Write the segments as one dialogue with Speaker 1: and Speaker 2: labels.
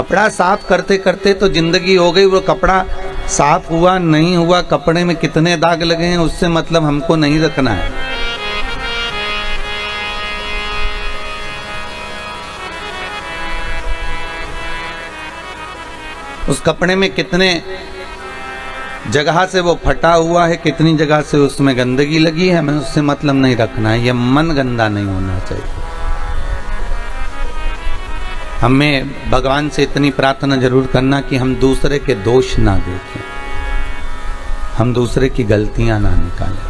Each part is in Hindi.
Speaker 1: कपड़ा साफ करते करते तो जिंदगी हो गई, वो कपड़ा साफ हुआ नहीं हुआ, कपड़े में कितने दाग लगे हैं उससे मतलब हमको नहीं रखना है। उस कपड़े में कितने जगह से वो फटा हुआ है, कितनी जगह से उसमें गंदगी लगी है, हमें उससे मतलब नहीं रखना है। ये मन गंदा नहीं होना चाहिए। हमें भगवान से इतनी प्रार्थना जरूर करना कि हम दूसरे के दोष ना देखें, हम दूसरे की गलतियां ना निकालें।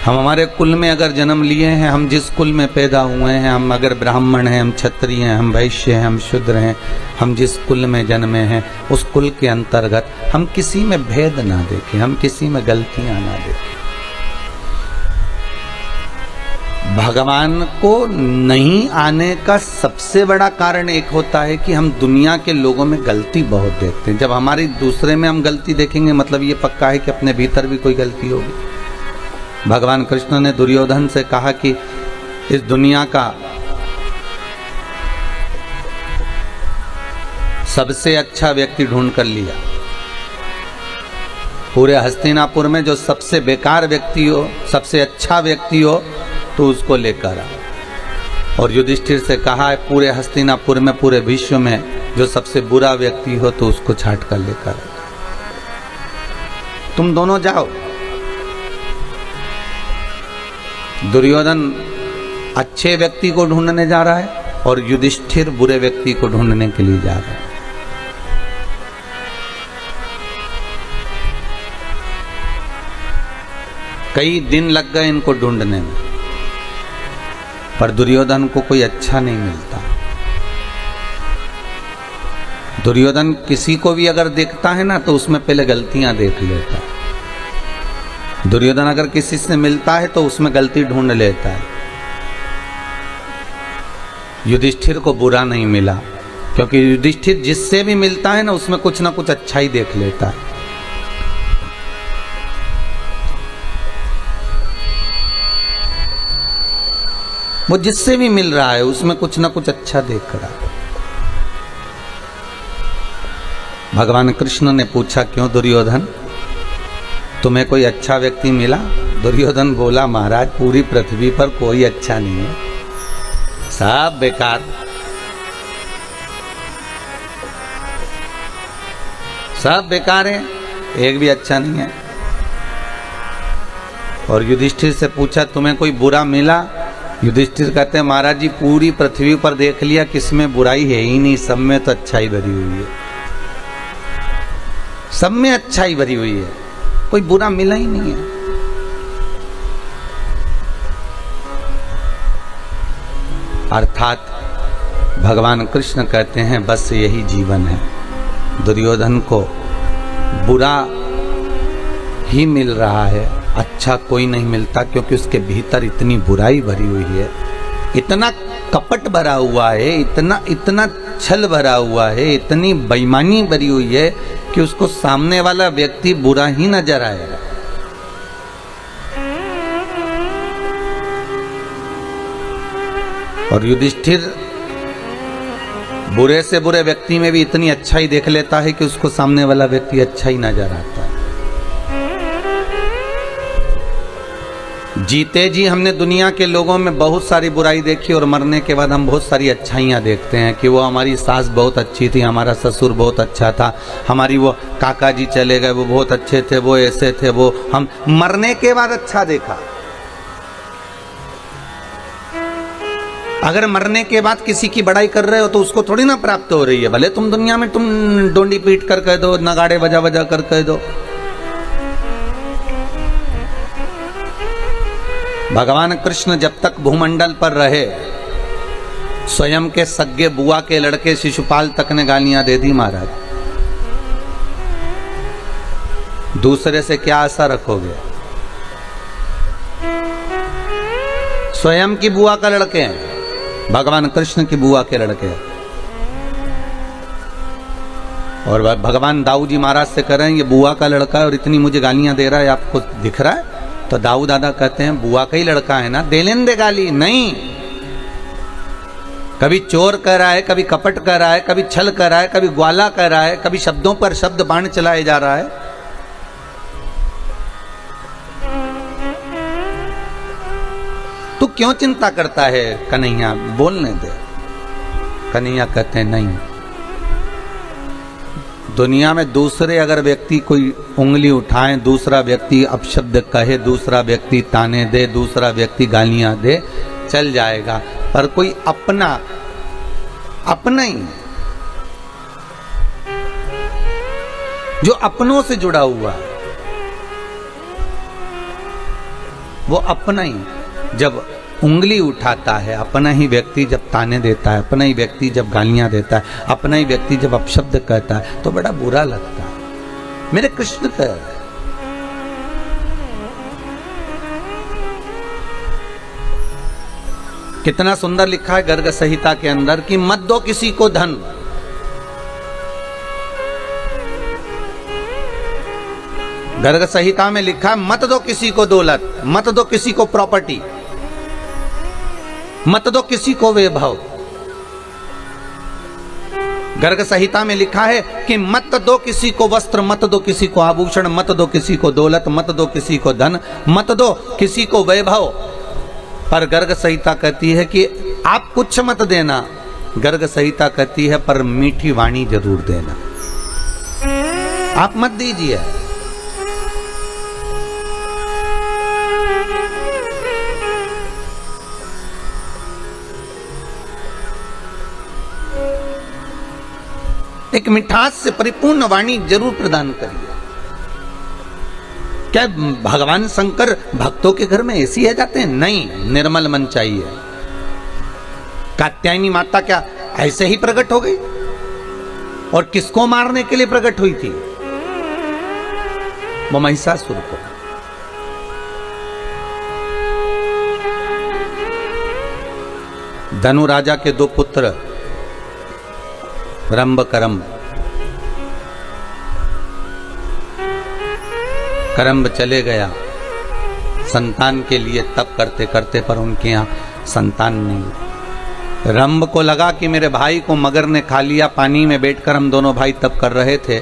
Speaker 1: हम हमारे कुल में अगर जन्म लिए हैं, हम जिस कुल में पैदा हुए हैं, हम अगर ब्राह्मण हैं, हम क्षत्रिय हैं, हम वैश्य हैं, हम शूद्र हैं, हम जिस कुल में जन्मे हैं उस कुल के अंतर्गत हम किसी में भेद ना देखें, हम किसी में गलतियां ना देखें। भगवान को नहीं आने का सबसे बड़ा कारण एक होता है कि हम दुनिया के लोगों में गलती बहुत देखते हैं। जब हमारी दूसरे में हम गलती देखेंगे मतलब ये पक्का है कि अपने भीतर भी कोई गलती होगी। भगवान कृष्ण ने दुर्योधन से कहा कि इस दुनिया का सबसे अच्छा व्यक्ति ढूंढ कर लिया। पूरे हस्तिनापुर में जो सबसे बेकार व्यक्ति हो, सबसे अच्छा व्यक्ति हो तो उसको लेकर आ। और युधिष्ठिर से कहा है पूरे हस्तिनापुर में, पूरे विश्व में जो सबसे बुरा व्यक्ति हो तो उसको छांट कर लेकर आ। तुम दोनों जाओ। दुर्योधन अच्छे व्यक्ति को ढूंढने जा रहा है और युधिष्ठिर बुरे व्यक्ति को ढूंढने के लिए जा रहा है। कई दिन लग गए इनको ढूंढने में, पर दुर्योधन को कोई अच्छा नहीं मिलता। दुर्योधन किसी को भी अगर देखता है ना तो उसमें पहले गलतियां देख लेता है। दुर्योधन अगर किसी से मिलता है तो उसमें गलती ढूंढ लेता है। युधिष्ठिर को बुरा नहीं मिला क्योंकि युधिष्ठिर जिससे भी मिलता है ना उसमें कुछ ना कुछ अच्छा ही देख लेता है। वो जिससे भी मिल रहा है उसमें कुछ ना कुछ अच्छा देख रहा है। भगवान कृष्ण ने पूछा क्यों दुर्योधन, तुम्हें कोई अच्छा व्यक्ति मिला? दुर्योधन बोला महाराज पूरी पृथ्वी पर कोई अच्छा नहीं है, सब बेकार, सब बेकार है, एक भी अच्छा नहीं है। और युधिष्ठिर से पूछा तुम्हें कोई बुरा मिला? युधिष्ठिर कहते हैं महाराज जी पूरी पृथ्वी पर देख लिया, किसमें बुराई है ही नहीं, सब में तो अच्छाई भरी हुई है, सब में अच्छाई भरी हुई है, कोई बुरा मिला ही नहीं है। अर्थात भगवान कृष्ण कहते हैं बस यही जीवन है। दुर्योधन को बुरा ही मिल रहा है, अच्छा कोई नहीं मिलता, क्योंकि उसके भीतर इतनी बुराई भरी हुई है, इतना कपट भरा हुआ है, इतना छल भरा हुआ है, इतनी बेईमानी भरी हुई है कि उसको सामने वाला व्यक्ति बुरा ही नजर आएगा। और युधिष्ठिर बुरे से बुरे व्यक्ति में भी इतनी अच्छाई देख लेता है कि उसको सामने वाला व्यक्ति अच्छा ही नजर आता है। जीते जी हमने दुनिया के लोगों में बहुत सारी बुराई देखी और मरने के बाद हम बहुत सारी अच्छाइयाँ देखते हैं कि वो हमारी सास बहुत अच्छी थी, हमारा ससुर बहुत अच्छा था, हमारी वो काका जी चले गए वो बहुत अच्छे थे, वो ऐसे थे, वो हम मरने के बाद अच्छा देखा। अगर मरने के बाद किसी की बड़ाई कर रहे हो तो उसको थोड़ी ना प्राप्त हो रही है, भले तुम दुनिया में तुम डोंडी पीट कर कह दो, नगाड़े बजा बजा कर कह दो। भगवान कृष्ण जब तक भूमंडल पर रहे स्वयं के सगे बुआ के लड़के शिशुपाल तक ने गालियां दे दी महाराज। दूसरे से क्या आशा रखोगे? स्वयं की बुआ का लड़के हैं, भगवान कृष्ण की बुआ के लड़के हैं। और भगवान दाऊ जी महाराज से कह रहे हैं ये बुआ का लड़का है और इतनी मुझे गालियां दे रहा है, आपको दिख रहा है? तो दाऊ दादा कहते हैं बुआ का ही लड़का है ना, दे लेन दे गाली। नहीं, कभी चोर कर रहा है, कभी कपट कर रहा है, कभी छल कर रहा है, कभी ग्वाला कर रहा है, कभी शब्दों पर शब्द बाण चलाए जा रहा है। तू क्यों चिंता करता है कन्हैया, बोलने दे। कन्हैया कहते हैं नहीं, दुनिया में दूसरे अगर व्यक्ति कोई उंगली उठाए, दूसरा व्यक्ति अपशब्द कहे, दूसरा व्यक्ति ताने दे, दूसरा व्यक्ति गालियां दे, चल जाएगा, पर कोई अपना ही जो अपनों से जुड़ा हुआ है, वो अपना ही जब उंगली उठाता है, अपना ही व्यक्ति जब ताने देता है, अपना ही व्यक्ति जब गालियां देता है, अपना ही व्यक्ति जब अपशब्द कहता है, तो बड़ा बुरा लगता है। मेरे कृष्ण कह रहे, कितना सुंदर लिखा है गर्ग संहिता के अंदर कि मत दो किसी को धन, गर्ग संहिता में लिखा है मत दो किसी को दौलत, मत दो किसी को प्रॉपर्टी, मत दो किसी को वैभव। गर्ग संहिता में लिखा है कि मत दो किसी को वस्त्र, मत दो किसी को आभूषण, मत दो किसी को दौलत, मत दो किसी को धन, मत दो किसी को वैभव। पर गर्ग संहिता कहती है कि आप कुछ मत देना, गर्ग संहिता कहती है पर मीठी वाणी जरूर देना, आप मत दीजिए। एक मिठास से परिपूर्ण वाणी जरूर प्रदान करिए। क्या भगवान शंकर भक्तों के घर में ऐसी है जाते हैं? नहीं, निर्मल मन चाहिए। कात्यायनी माता क्या ऐसे ही प्रकट हो गई? और किसको मारने के लिए प्रकट हुई थी? वो महिषासुर को। धनु राजा के दो पुत्र रंभ करम्ब, करम्ब चले गया संतान के लिए तप करते करते, पर उनके यहाँ संतान नहीं। रंभ को लगा कि मेरे भाई को मगर ने खा लिया, पानी में बैठकर हम दोनों भाई तप कर रहे थे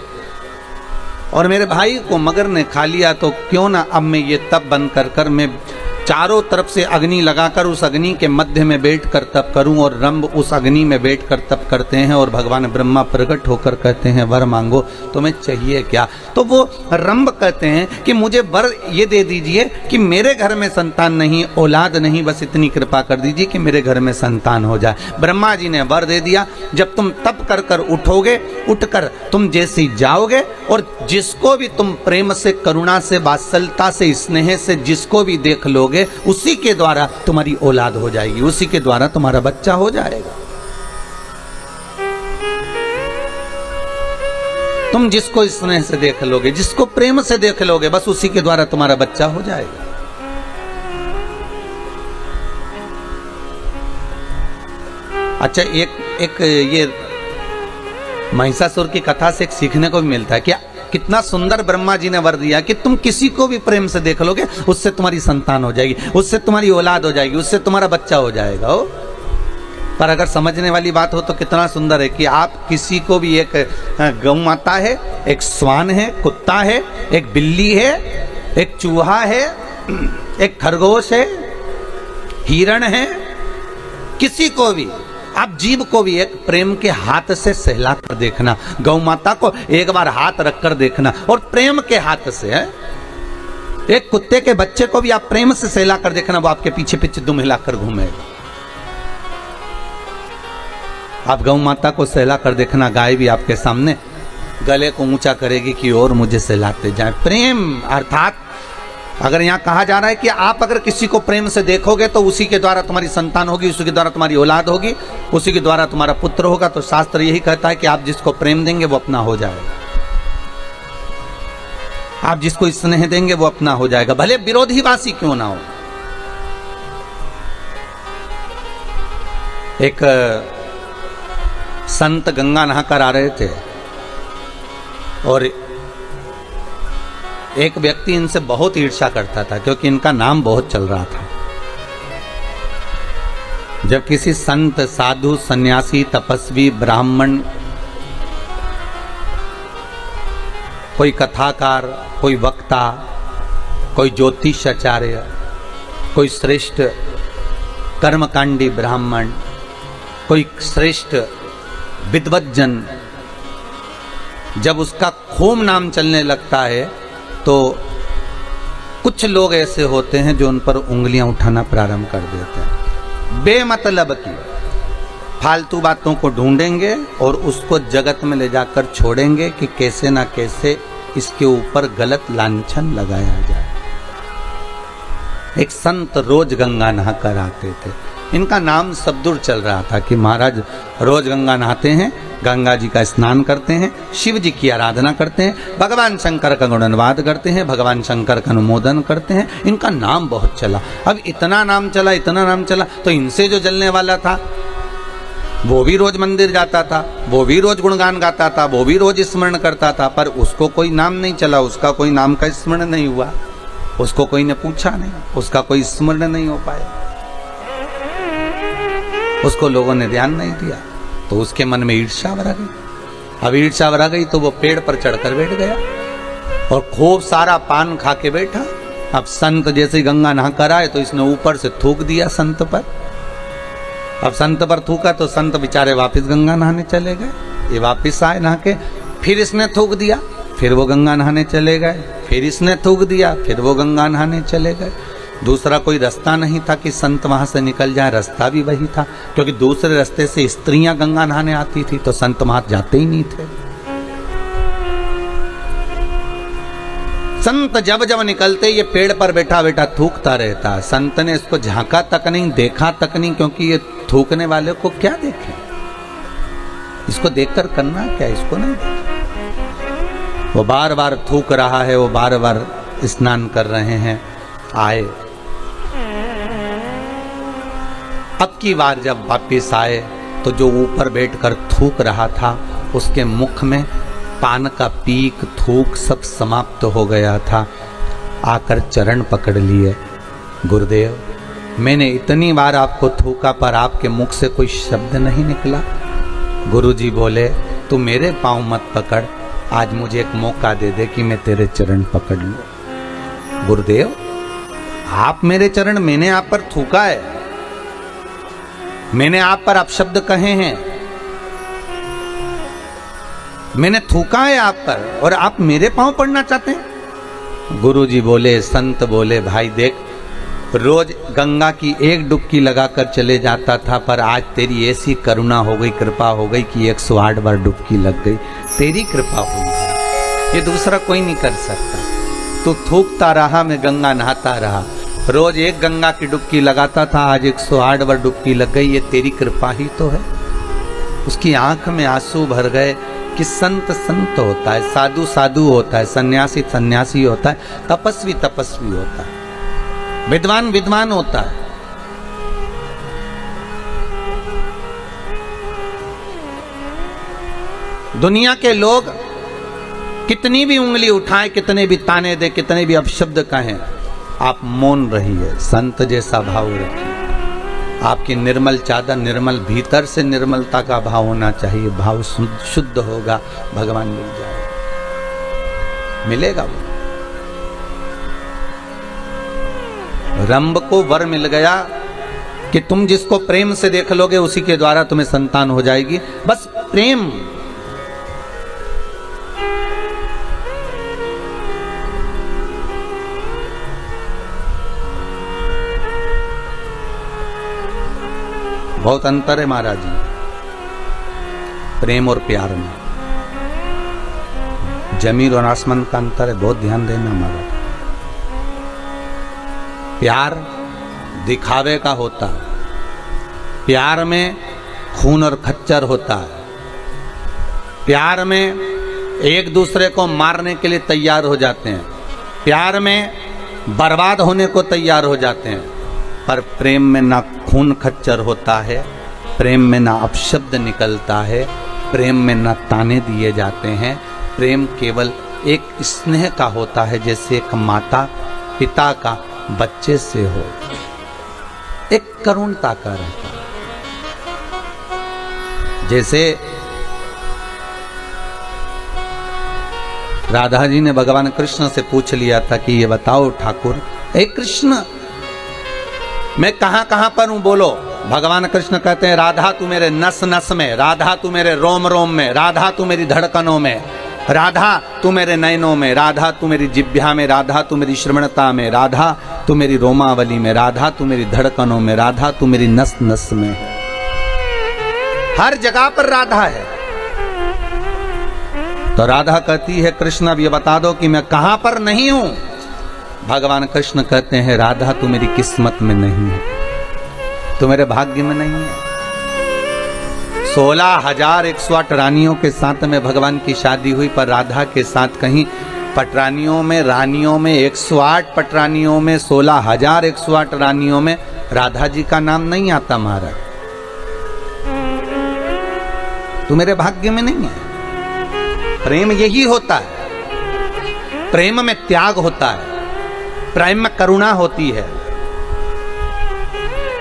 Speaker 1: और मेरे भाई को मगर ने खा लिया, तो क्यों ना अब मैं ये तप बंद कर मैं चारों तरफ से अग्नि लगाकर उस अग्नि के मध्य में बैठकर तप करूं। और रंभ उस अग्नि में बैठकर तप करते हैं और भगवान ब्रह्मा प्रकट होकर कहते हैं वर मांगो, तुम्हें चाहिए क्या? तो वो रंभ कहते हैं कि मुझे वर ये दे दीजिए कि मेरे घर में संतान नहीं, औलाद नहीं, बस इतनी कृपा कर दीजिए कि मेरे घर में संतान हो जाए। ब्रह्मा जी ने वर दे दिया, जब तुम तप कर कर उठोगे, उठकर तुम जैसे जाओगे और जिसको भी तुम प्रेम से, करुणा से, वात्सल्यता से, स्नेह से जिसको भी देख लोगे, उसी के द्वारा तुम्हारी औलाद हो जाएगी, उसी के द्वारा तुम्हारा बच्चा हो जाएगा। तुम जिसको स्नेह से देख लोगे, जिसको प्रेम से देख लोगे, बस उसी के द्वारा तुम्हारा बच्चा हो जाएगा। अच्छा, एक ये महिषासुर की कथा से एक सीखने को भी मिलता है। क्या कितना सुंदर ब्रह्मा जी ने वर दिया कि तुम किसी को भी प्रेम से देख लोगे, उससे तुम्हारी संतान हो जाएगी, उससे तुम्हारी औलाद हो जाएगी, उससे तुम्हारा बच्चा हो जाएगा। पर अगर समझने वाली बात हो तो कितना सुंदर है कि आप किसी को भी, एक गौ माता है, एक श्वान है, कुत्ता है, एक बिल्ली है, एक चूहा है, एक खरगोश है, हिरण है, किसी को भी, आप जीव को भी एक प्रेम के हाथ से सहला कर देखना। गौ माता को एक बार हाथ रखकर देखना और प्रेम के हाथ से है। एक कुत्ते के बच्चे को भी आप प्रेम से सहला कर देखना, वो आपके पीछे पीछे दुम हिलाकर घूमेगा। आप गौ माता को सहला कर देखना, गाय भी आपके सामने गले को ऊंचा करेगी कि और मुझे सहलाते जाए। प्रेम अर्थात अगर यहाँ कहा जा रहा है कि आप अगर किसी को प्रेम से देखोगे तो उसी के द्वारा तुम्हारी संतान होगी, उसी के द्वारा तुम्हारी औलाद होगी, उसी के द्वारा तुम्हारा पुत्र होगा। तो शास्त्र यही कहता है कि आप जिसको प्रेम देंगे वो अपना हो जाएगा, आप जिसको स्नेह देंगे वो अपना हो जाएगा, भले विरोधीवासी क्यों ना हो। एक संत गंगा नहाकर आ रहे थे और एक व्यक्ति इनसे बहुत ईर्ष्या करता था क्योंकि इनका नाम बहुत चल रहा था। जब किसी संत, साधु, सन्यासी, तपस्वी, ब्राह्मण, कोई कथाकार, कोई वक्ता, कोई ज्योतिषाचार्य, कोई श्रेष्ठ कर्मकांडी ब्राह्मण, कोई श्रेष्ठ विद्वज्जन, जब उसका खूब नाम चलने लगता है तो कुछ लोग ऐसे होते हैं जो उन पर उंगलियां उठाना प्रारंभ कर देते हैं। बेमतलब की फालतू बातों को ढूंढेंगे और उसको जगत में ले जाकर छोड़ेंगे कि कैसे ना कैसे इसके ऊपर गलत लांछन लगाया जाए। एक संत रोज गंगा नहा कर आते थे। इनका नाम सब दूर चल रहा था कि महाराज रोज गंगा नहाते हैं, गंगा जी का स्नान करते हैं, शिव जी की आराधना करते हैं, भगवान शंकर का गुणानुवाद करते हैं, भगवान शंकर का अनुमोदन करते हैं। इनका नाम बहुत चला। अब इतना नाम चला, इतना नाम चला, तो इनसे जो जलने वाला था वो भी रोज मंदिर जाता था, वो भी रोज गुणगान गाता था, वो भी रोज स्मरण करता था, पर उसको कोई नाम नहीं चला, उसका कोई नाम का स्मरण नहीं हुआ, उसको कोई ने पूछा नहीं, उसका कोई स्मरण नहीं हो पाया, उसको लोगों ने ध्यान नहीं दिया, तो उसके मन में ईर्ष्या भरा गई। अब ईर्ष्या भरा गई तो वो पेड़ पर चढ़कर बैठ गया और खूब सारा पान खा के बैठा। अब संत जैसे गंगा नहा कर आए तो इसने ऊपर से थूक दिया संत पर। अब संत पर थूका तो संत बेचारे वापस गंगा नहाने चले गए। ये वापस आए नहा के, फिर इसने थूक दिया, फिर वो गंगा नहाने चले गए, फिर इसने थूक दिया, फिर वो गंगा नहाने चले गए। दूसरा कोई रास्ता नहीं था कि संत वहां से निकल जाए, रास्ता भी वही था, क्योंकि दूसरे रास्ते से स्त्रियां गंगा नहाने आती थी तो संत वहां जाते ही नहीं थे। संत जब जब निकलते ये पेड़ पर बैठा बैठा थूकता रहता। संत ने इसको झांका तक नहीं, देखा तक नहीं, क्योंकि ये थूकने वाले को क्या देखे, इसको देखकर करना क्या, इसको नहीं देखे। वो बार बार थूक रहा है, वो बार बार स्नान कर रहे हैं। आए, अब की बार जब वापिस आए तो जो ऊपर बैठकर थूक रहा था उसके मुख में पान का पीक, थूक सब समाप्त हो गया था। आकर चरण पकड़ लिए, गुरुदेव मैंने इतनी बार आपको थूका पर आपके मुख से कोई शब्द नहीं निकला। गुरुजी बोले तू मेरे पांव मत पकड़, आज मुझे एक मौका दे दे कि मैं तेरे चरण पकड़ लूं। गुरुदेव आप मेरे चरण, मैंने आप पर थूका है, मैंने आप पर अपशब्द कहे हैं, मैंने थूका है आप पर और आप मेरे पांव पड़ना चाहते हैं। गुरुजी बोले, संत बोले, भाई देख रोज गंगा की एक डुबकी लगाकर चले जाता था, पर आज तेरी ऐसी करुणा हो गई, कृपा हो गई कि 108 बार डुबकी लग गई। तेरी कृपा हुई, ये दूसरा कोई नहीं कर सकता। तू थूकता रहा, मैं गंगा नहाता रहा, रोज एक गंगा की डुबकी लगाता था, आज 108 बार डुबकी लग गई, ये तेरी कृपा ही तो है। उसकी आंख में आंसू भर गए कि संत संत होता है, साधु साधु होता है, सन्यासी सन्यासी होता है, तपस्वी तपस्वी होता है, विद्वान विद्वान होता है। दुनिया के लोग कितनी भी उंगली उठाए, कितने भी ताने दे, कितने भी अपशब्द कहें, आप मौन रहिए, संत जैसा भाव रखिए। आपकी निर्मल चादर, निर्मल भीतर से निर्मलता का भाव होना चाहिए। भाव शुद्ध होगा, भगवान मिल जाएगा, मिलेगा वो। रंभ को वर मिल गया कि तुम जिसको प्रेम से देख लोगे उसी के द्वारा तुम्हें संतान हो जाएगी। बस प्रेम, बहुत अंतर है महाराज जी प्रेम और प्यार में। जमीन और आसमान का अंतर है, बहुत ध्यान देना महाराज। प्यार दिखावे का होता है, प्यार में खून और खच्चर होता है, प्यार में एक दूसरे को मारने के लिए तैयार हो जाते हैं, प्यार में बर्बाद होने को तैयार हो जाते हैं। पर प्रेम में ना खून खच्चर होता है, प्रेम में ना अपशब्द निकलता है, प्रेम में ना ताने दिए जाते हैं। प्रेम केवल एक स्नेह का होता है, जैसे एक माता पिता का बच्चे से हो, एक करुणता का रहता है। जैसे राधा जी ने भगवान कृष्ण से पूछ लिया था कि ये बताओ ठाकुर, हे कृष्ण मैं कहां कहां पर हूं बोलो। भगवान कृष्ण कहते हैं राधा तू मेरे नस नस में, राधा तू मेरे रोम रोम में, राधा तू मेरी धड़कनों में, राधा तू मेरे नयनों में, राधा तू मेरी जिह्वा में, राधा तू मेरी श्रवणता में, राधा तू मेरी रोमावली में, राधा तू मेरी धड़कनों में, राधा तू मेरी नस नस में। हर जगह पर राधा है। तो राधा कहती है कृष्ण अब ये बता दो कि मैं कहां पर नहीं हूं। भगवान कृष्ण कहते हैं राधा तू मेरी किस्मत में नहीं है, तू मेरे भाग्य में नहीं है। 16,108 रानियों के साथ में भगवान की शादी हुई, पर राधा के साथ कहीं पटरानियों में, रानियों में 108 पटरानियों में 16,108 रानियों में राधा जी का नाम नहीं आता महाराज। तू मेरे भाग्य में नहीं है। प्रेम यही होता है, प्रेम में त्याग होता है, प्रेम में करुणा होती है।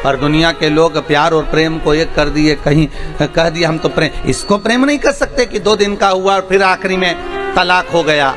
Speaker 1: पर दुनिया के लोग प्यार और प्रेम को एक कर दिए, कहीं कह दिया हम तो प्रेम, इसको प्रेम नहीं कर सकते कि 2 दिन का हुआ और फिर आखिरी में तलाक हो गया।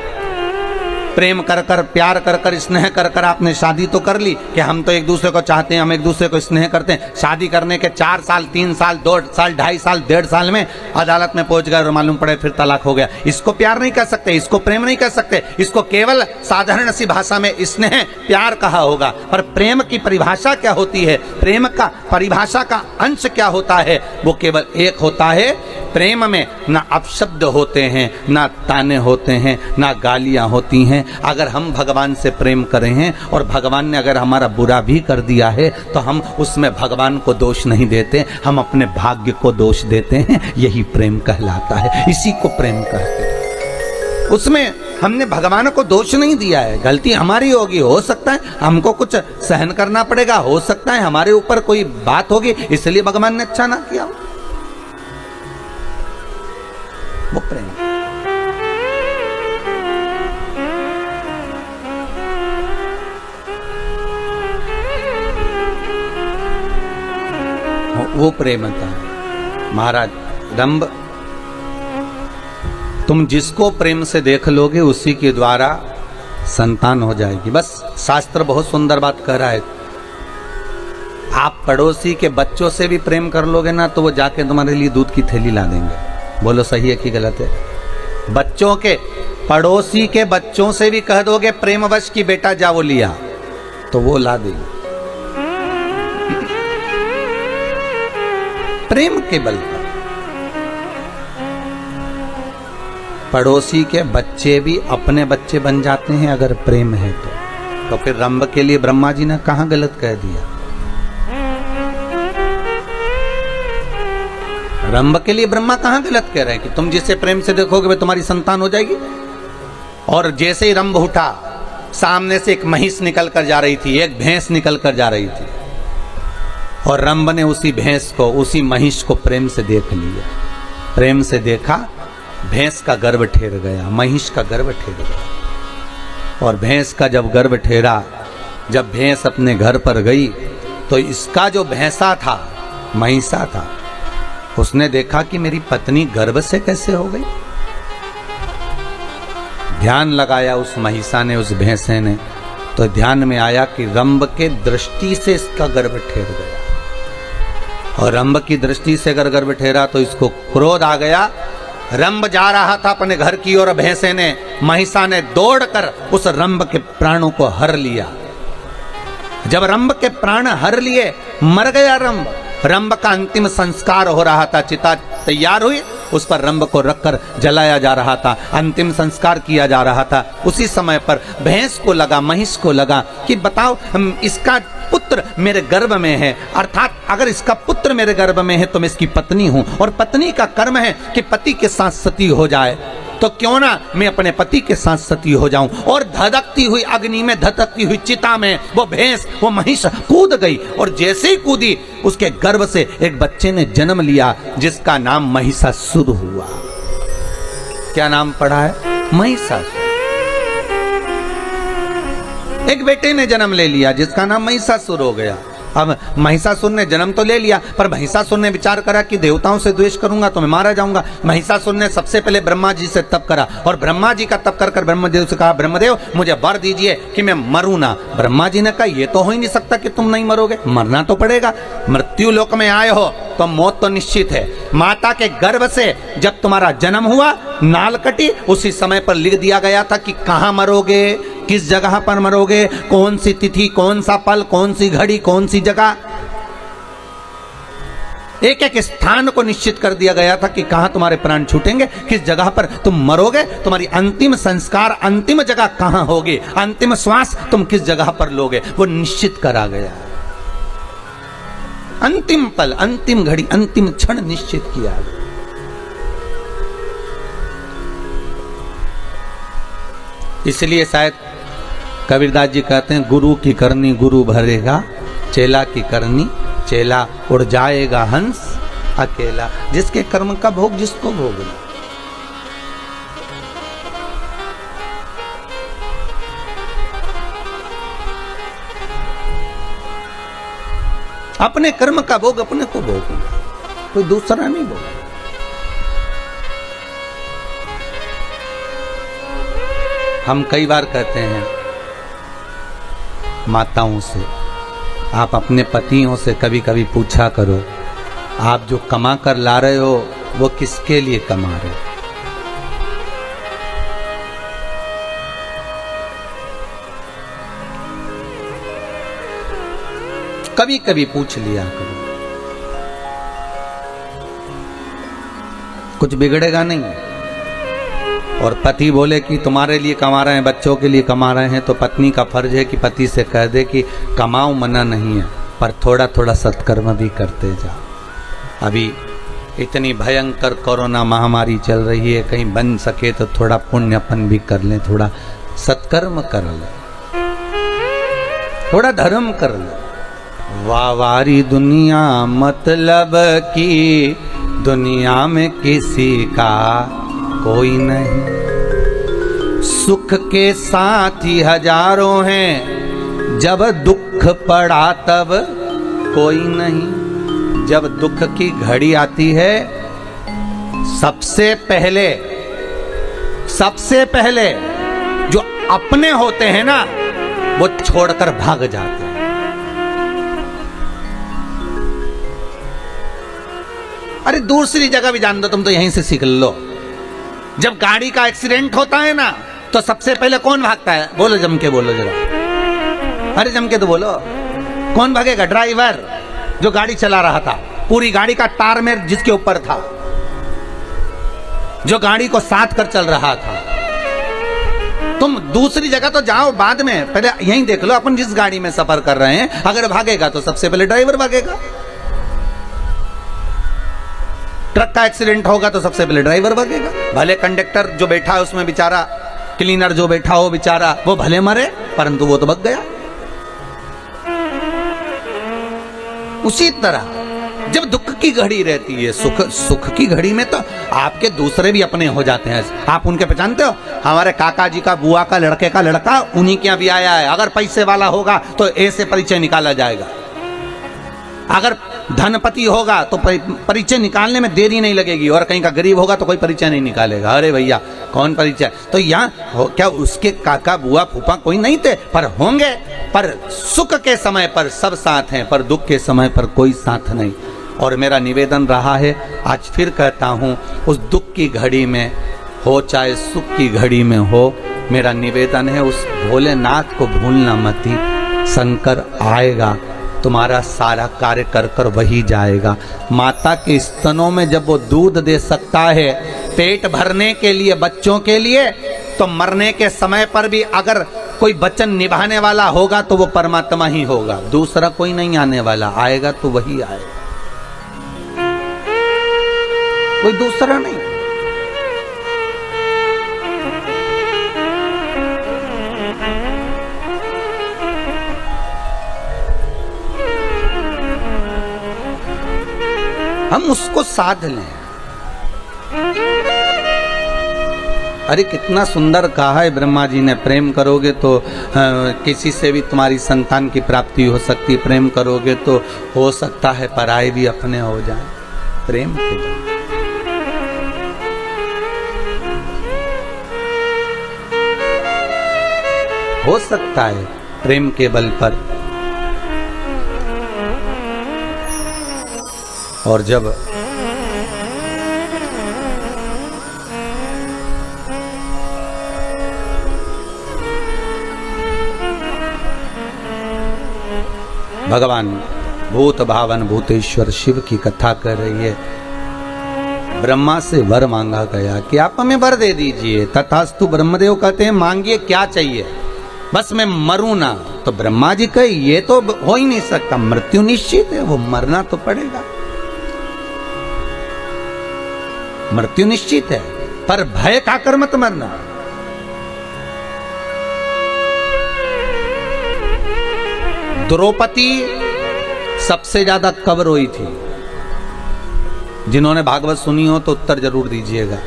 Speaker 1: प्रेम कर कर, प्यार कर कर, स्नेह कर कर आपने शादी तो कर ली कि हम तो एक दूसरे को चाहते हैं, हम एक दूसरे को स्नेह करते हैं। शादी करने के 4 साल, 3 साल, 2 साल, 2.5 साल, 1.5 साल में अदालत में पहुंच गए और मालूम पड़े फिर तलाक हो गया। इसको प्यार नहीं कर सकते, इसको प्रेम नहीं कर सकते, इसको केवल साधारण सी भाषा में स्नेह प्यार कहा होगा। पर प्रेम की परिभाषा क्या होती है, प्रेम का परिभाषा का अंश क्या होता है, वो केवल एक होता है। प्रेम में ना अपशब्द होते हैं, ना ताने होते हैं, ना गालियां होती हैं। अगर हम भगवान से प्रेम करें हैं और भगवान ने अगर हमारा बुरा भी कर दिया है तो हम उसमें भगवान को दोष नहीं देते, हम अपने भाग्य को दोष देते हैं। यही प्रेम कहलाता है, इसी को प्रेम कहते हैं। उसमें हमने भगवान को दोष नहीं दिया है, गलती हमारी होगी, हो सकता है हमको कुछ सहन करना पड़ेगा, हो सकता है हमारे ऊपर कोई बात होगी इसलिए भगवान ने अच्छा ना किया। वो प्रेम, वो प्रेमता है महाराज। रंभ तुम जिसको प्रेम से देख लोगे उसी के द्वारा संतान हो जाएगी। बस शास्त्र बहुत सुंदर बात कह रहा है, आप पड़ोसी के बच्चों से भी प्रेम कर लोगे ना तो वो जाके तुम्हारे लिए दूध की थैली ला देंगे। बोलो सही है कि गलत है? बच्चों के, पड़ोसी के बच्चों से भी कह दोगे प्रेमवश की बेटा जा वो लिया तो वो ला देंगे। प्रेम के बल पर पड़ोसी के बच्चे भी अपने बच्चे बन जाते हैं अगर प्रेम है तो फिर रंभ के लिए ब्रह्मा जी ने कहां गलत कह दिया? रंभ के लिए ब्रह्मा कहां गलत कह रहे हैं कि तुम जिसे प्रेम से देखोगे वे तुम्हारी संतान हो जाएगी। और जैसे ही रंभ उठा, सामने से एक महिष निकल कर जा रही थी, एक भैंस निकल कर जा रही थी, और रंभ ने उसी भैंस को, उसी महिष को प्रेम से देख लिया। प्रेम से देखा, भैंस का गर्भ ठेर गया, महिष का गर्भ ठेर गया। और भैंस का जब गर्भ ठेरा, जब भैंस अपने घर पर गई तो इसका जो भैंसा था, महिषा था, उसने देखा कि मेरी पत्नी गर्भ से कैसे हो गई। ध्यान लगाया उस महिषा ने, उस भैंसे ने, तो ध्यान में आया कि रंभ के दृष्टि से इसका गर्भ ठेर गया। और रंभ की दृष्टि से अगर गर्भ ठेरा तो इसको क्रोध आ गया। रंभ जा रहा था अपने घर की ओर, भैंसे ने, महिषा ने दौड़कर उस रंभ के प्राणों को हर लिया। जब रंभ के प्राण हर लिए, मर गया रंभ। रंभ का अंतिम संस्कार हो रहा था, चिता तैयार हुई, उस पर रंभ को रखकर जलाया जा रहा था, अंतिम संस्कार किया जा रहा था। उसी समय पर भैंस को लगा, महिष को लगा कि बताओ इसका पुत्र मेरे गर्भ में है, अर्थात अगर इसका पुत्र मेरे गर्भ में है तो मैं इसकी पत्नी हूं, और पत्नी का कर्म है कि पति के साथ सती हो जाए, तो क्यों ना मैं अपने पति के साथ सती हो जाऊं। और धधकती हुई अग्नि में, धधकती हुई चिता में वो भैंस, वो महिष कूद गई, और जैसे ही कूदी उसके गर्भ से एक बच्चे ने जन्म लिया जिसका नाम महिषासुर हुआ। क्या नाम पड़ा है? महिषासुर। एक बेटे ने जन्म ले लिया जिसका नाम महिषासुर हो गया। अब महिषासुर ने जन्म तो ले लिया, पर महिषासुर ने विचार करा कि देवताओं से द्वेष करूंगा तो मैं मारा जाऊंगा। महिषासुर ने सबसे पहले ब्रह्मा जी से तप करा, और ब्रह्मा जी का तप कर ब्रह्मदेव से कहा, ब्रह्मदेव मुझे वर दीजिए कि मैं मरूं ना। ब्रह्मा जी ने कहा, ये तो हो ही नहीं सकता कि तुम नहीं मरोगे, मरना तो पड़ेगा। मृत्यु लोक में आए हो तो मौत तो निश्चित है। माता के गर्भ से जब तुम्हारा जन्म हुआ, नाल कटी, उसी समय पर लिख दिया गया था कि कहां मरोगे, किस जगह पर मरोगे, कौन सी तिथि, कौन सा पल, कौन सी घड़ी, कौन सी जगह, एक एक स्थान को निश्चित कर दिया गया था कि कहां तुम्हारे प्राण छूटेंगे, किस जगह पर तुम मरोगे, तुम्हारी अंतिम संस्कार, अंतिम जगह कहां होगी, अंतिम श्वास तुम किस जगह पर लोगे, वो निश्चित करा गया। अंतिम पल, अंतिम घड़ी, अंतिम क्षण निश्चित किया गया। इसलिए शायद कबीरदास जी कहते हैं, गुरु की करनी गुरु भरेगा, चेला की करनी चेला उड़ जाएगा हंस अकेला। जिसके कर्म का भोग जिसको भोगना। अपने कर्म का भोग अपने को भोगना, कोई दूसरा नहीं भोगना। हम कई बार कहते हैं माताओं से, आप अपने पतियों से कभी कभी पूछा करो, आप जो कमा कर ला रहे हो वो किसके लिए कमा रहे हो। कभी कभी पूछ लिया करो, कुछ बिगड़ेगा नहीं। और पति बोले कि तुम्हारे लिए कमा रहे हैं, बच्चों के लिए कमा रहे हैं, तो पत्नी का फर्ज है कि पति से कह दे कि कमाओ, मना नहीं है, पर थोड़ा थोड़ा सत्कर्म भी करते जाओ। अभी इतनी भयंकर कोरोना महामारी चल रही है, कहीं बन सके तो थोड़ा पुण्यपन भी कर लें, थोड़ा सत्कर्म कर लें, थोड़ा धर्म कर लें। वावारी दुनिया मतलब की, दुनिया में किसी का कोई नहीं। सुख के साथी हजारों हैं, जब दुख पड़ा तब कोई नहीं। जब दुख की घड़ी आती है, सबसे पहले जो अपने होते हैं ना, वो छोड़कर भाग जाते हैं। अरे दूसरी जगह भी जान दो, तुम तो यहीं से सीख लो। जब गाड़ी का एक्सीडेंट होता है ना, तो सबसे पहले कौन भागता है? बोलो, जम के बोलो जरा। अरे जम के तो बोलो, कौन भागेगा? ड्राइवर जो गाड़ी चला रहा था, पूरी गाड़ी का टार में जिसके ऊपर था, जो गाड़ी को साथ कर चल रहा था। तुम दूसरी जगह तो जाओ बाद में, पहले यहीं देख लो अपन जिस गाड़ी में सफर कर रहे हैं। अगर भागेगा तो सबसे पहले ड्राइवर भागेगा। ट्रक का एक्सीडेंट होगा तो सबसे पहले ड्राइवर भागेगा। भले कंडक्टर जो बैठा है उसमें बेचारा, क्लीनर जो बैठा हो बेचारा, वो भले मरे, परंतु वो तो बच गया। उसी तरह जब दुख की घड़ी रहती है, सुख की घड़ी में तो आपके दूसरे भी अपने हो जाते हैं। आप उनके पहचानते हो? हमारे काका जी का, बुआ का, लड़के का लड़का उन्हीं के यहाँ भी आया है। अगर पैसे वाला होगा तो ऐसे परिचय निकाला जाएगा। अगर धनपति होगा तो परिचय निकालने में देरी नहीं लगेगी, और कहीं का गरीब होगा तो कोई परिचय नहीं निकालेगा। अरे भैया कौन परिचय? तो यहाँ क्या उसके काका बुआ फूफा कोई नहीं थे? पर होंगे। पर सुख के समय पर सब साथ हैं, पर दुख के समय पर कोई साथ नहीं। और मेरा निवेदन रहा है, आज फिर कहता हूँ, उस दुख की घड़ी में हो चाहे सुख की घड़ी में हो, मेरा निवेदन है उस भोलेनाथ को भूलना मती। शंकर आएगा, तुम्हारा सारा कार्य कर कर वही जाएगा। माता के स्तनों में जब वो दूध दे सकता है पेट भरने के लिए, बच्चों के लिए, तो मरने के समय पर भी अगर कोई वचन निभाने वाला होगा तो वो परमात्मा ही होगा, दूसरा कोई नहीं आने वाला। आएगा तो वही आएगा, कोई दूसरा नहीं। हम उसको साध लें। अरे कितना सुंदर कहा है ब्रह्मा जी ने, प्रेम करोगे तो किसी से भी तुम्हारी संतान की प्राप्ति हो सकती, प्रेम करोगे तो हो सकता है पराये भी अपने हो जाए। प्रेम के बल हो सकता है, प्रेम के बल पर। और जब भगवान भूत भावन भूतेश्वर शिव की कथा कर रही है, ब्रह्मा से वर मांगा गया कि आप हमें वर दे दीजिए। तथास्तु ब्रह्मदेव कहते हैं मांगिए क्या चाहिए, बस मैं मरूं ना। तो ब्रह्मा जी कहे ये तो हो ही नहीं सकता, मृत्यु निश्चित है, वो मरना तो पड़ेगा, मृत्यु निश्चित है, पर भय खाकर मत मरना। द्रौपदी सबसे ज्यादा कब रोई थी? जिन्होंने भागवत सुनी हो तो उत्तर जरूर दीजिएगा।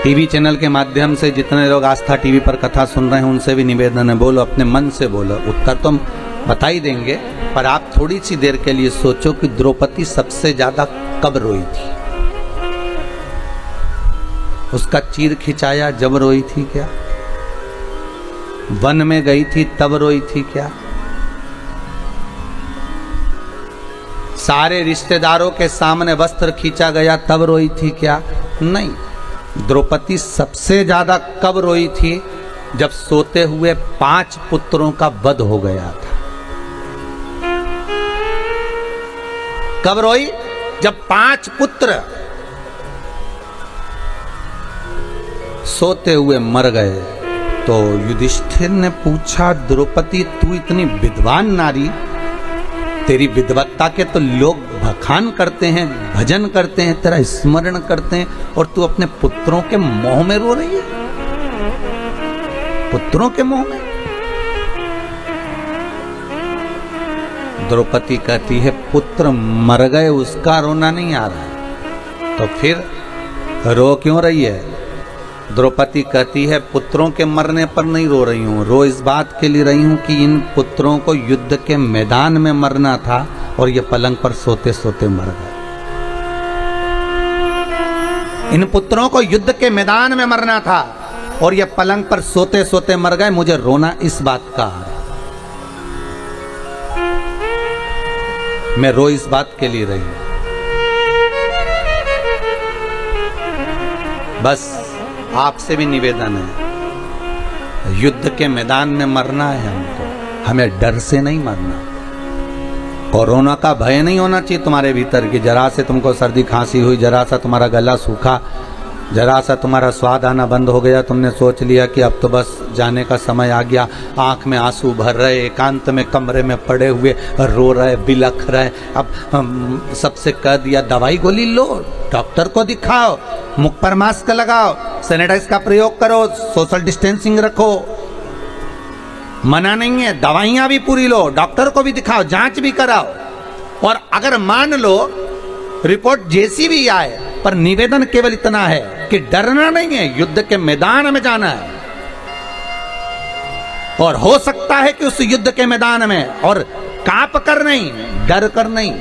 Speaker 1: टीवी चैनल के माध्यम से जितने लोग आस्था टीवी पर कथा सुन रहे हैं उनसे भी निवेदन है, बोलो अपने मन से बोलो, उत्तर तो हम बता ही देंगे, पर आप थोड़ी सी देर के लिए सोचो कि द्रौपदी सबसे ज्यादा कब रोई थी? उसका चीर खिंचाया जब रोई थी क्या? वन में गई थी तब रोई थी क्या? सारे रिश्तेदारों के सामने वस्त्र खींचा गया तब रोई थी क्या? नहीं। द्रौपदी सबसे ज्यादा कब रोई थी? जब सोते हुए 5 पुत्रों का वध हो गया था। कब रोई? जब 5 पुत्र सोते हुए मर गए। तो युधिष्ठिर ने पूछा, द्रौपदी तू इतनी विद्वान नारी, तेरी विद्वत्ता के तो लोग बखान करते हैं, भजन करते हैं, तेरा स्मरण करते हैं, और तू अपने पुत्रों के मोह में रो रही है? पुत्रों के मोह में? द्रौपदी कहती है पुत्र मर गए उसका रोना नहीं आ रहा है, तो फिर रो क्यों रही है? द्रौपदी कहती है पुत्रों के मरने पर नहीं रो रही हूं, रो इस बात के लिए रही हूं कि इन पुत्रों को युद्ध के मैदान में मरना था और ये पलंग पर सोते सोते मर गए। इन पुत्रों को युद्ध के मैदान में मरना था और ये पलंग पर सोते सोते मर गए, मुझे रोना इस बात का आ रहा, मैं रो इस बात के लिए रही हूं। बस आपसे भी निवेदन है, युद्ध के मैदान में मरना है हमको, हमें डर से नहीं मरना। कोरोना का भय नहीं होना चाहिए तुम्हारे भीतर कि जरा से तुमको सर्दी खांसी हुई, जरा सा तुम्हारा गला सूखा, जरा सा तुम्हारा स्वाद आना बंद हो गया, तुमने सोच लिया कि अब तो बस जाने का समय आ गया, आंख में आंसू भर रहे, एकांत में कमरे में पड़े हुए रो रहे, बिलख रहे। अब सबसे कह दिया दवाई गोली लो, डॉक्टर को दिखाओ, मुख पर मास्क लगाओ, सैनिटाइज का प्रयोग करो, सोशल डिस्टेंसिंग रखो, मना नहीं है, दवाइयां भी पूरी लो, डॉक्टर को भी दिखाओ, जांच भी कराओ। और अगर मान लो रिपोर्ट जैसी भी आए, पर निवेदन केवल इतना है कि डरना नहीं है, युद्ध के मैदान में जाना है। और हो सकता है कि उस युद्ध के मैदान में, और कांप कर नहीं, डर कर नहीं,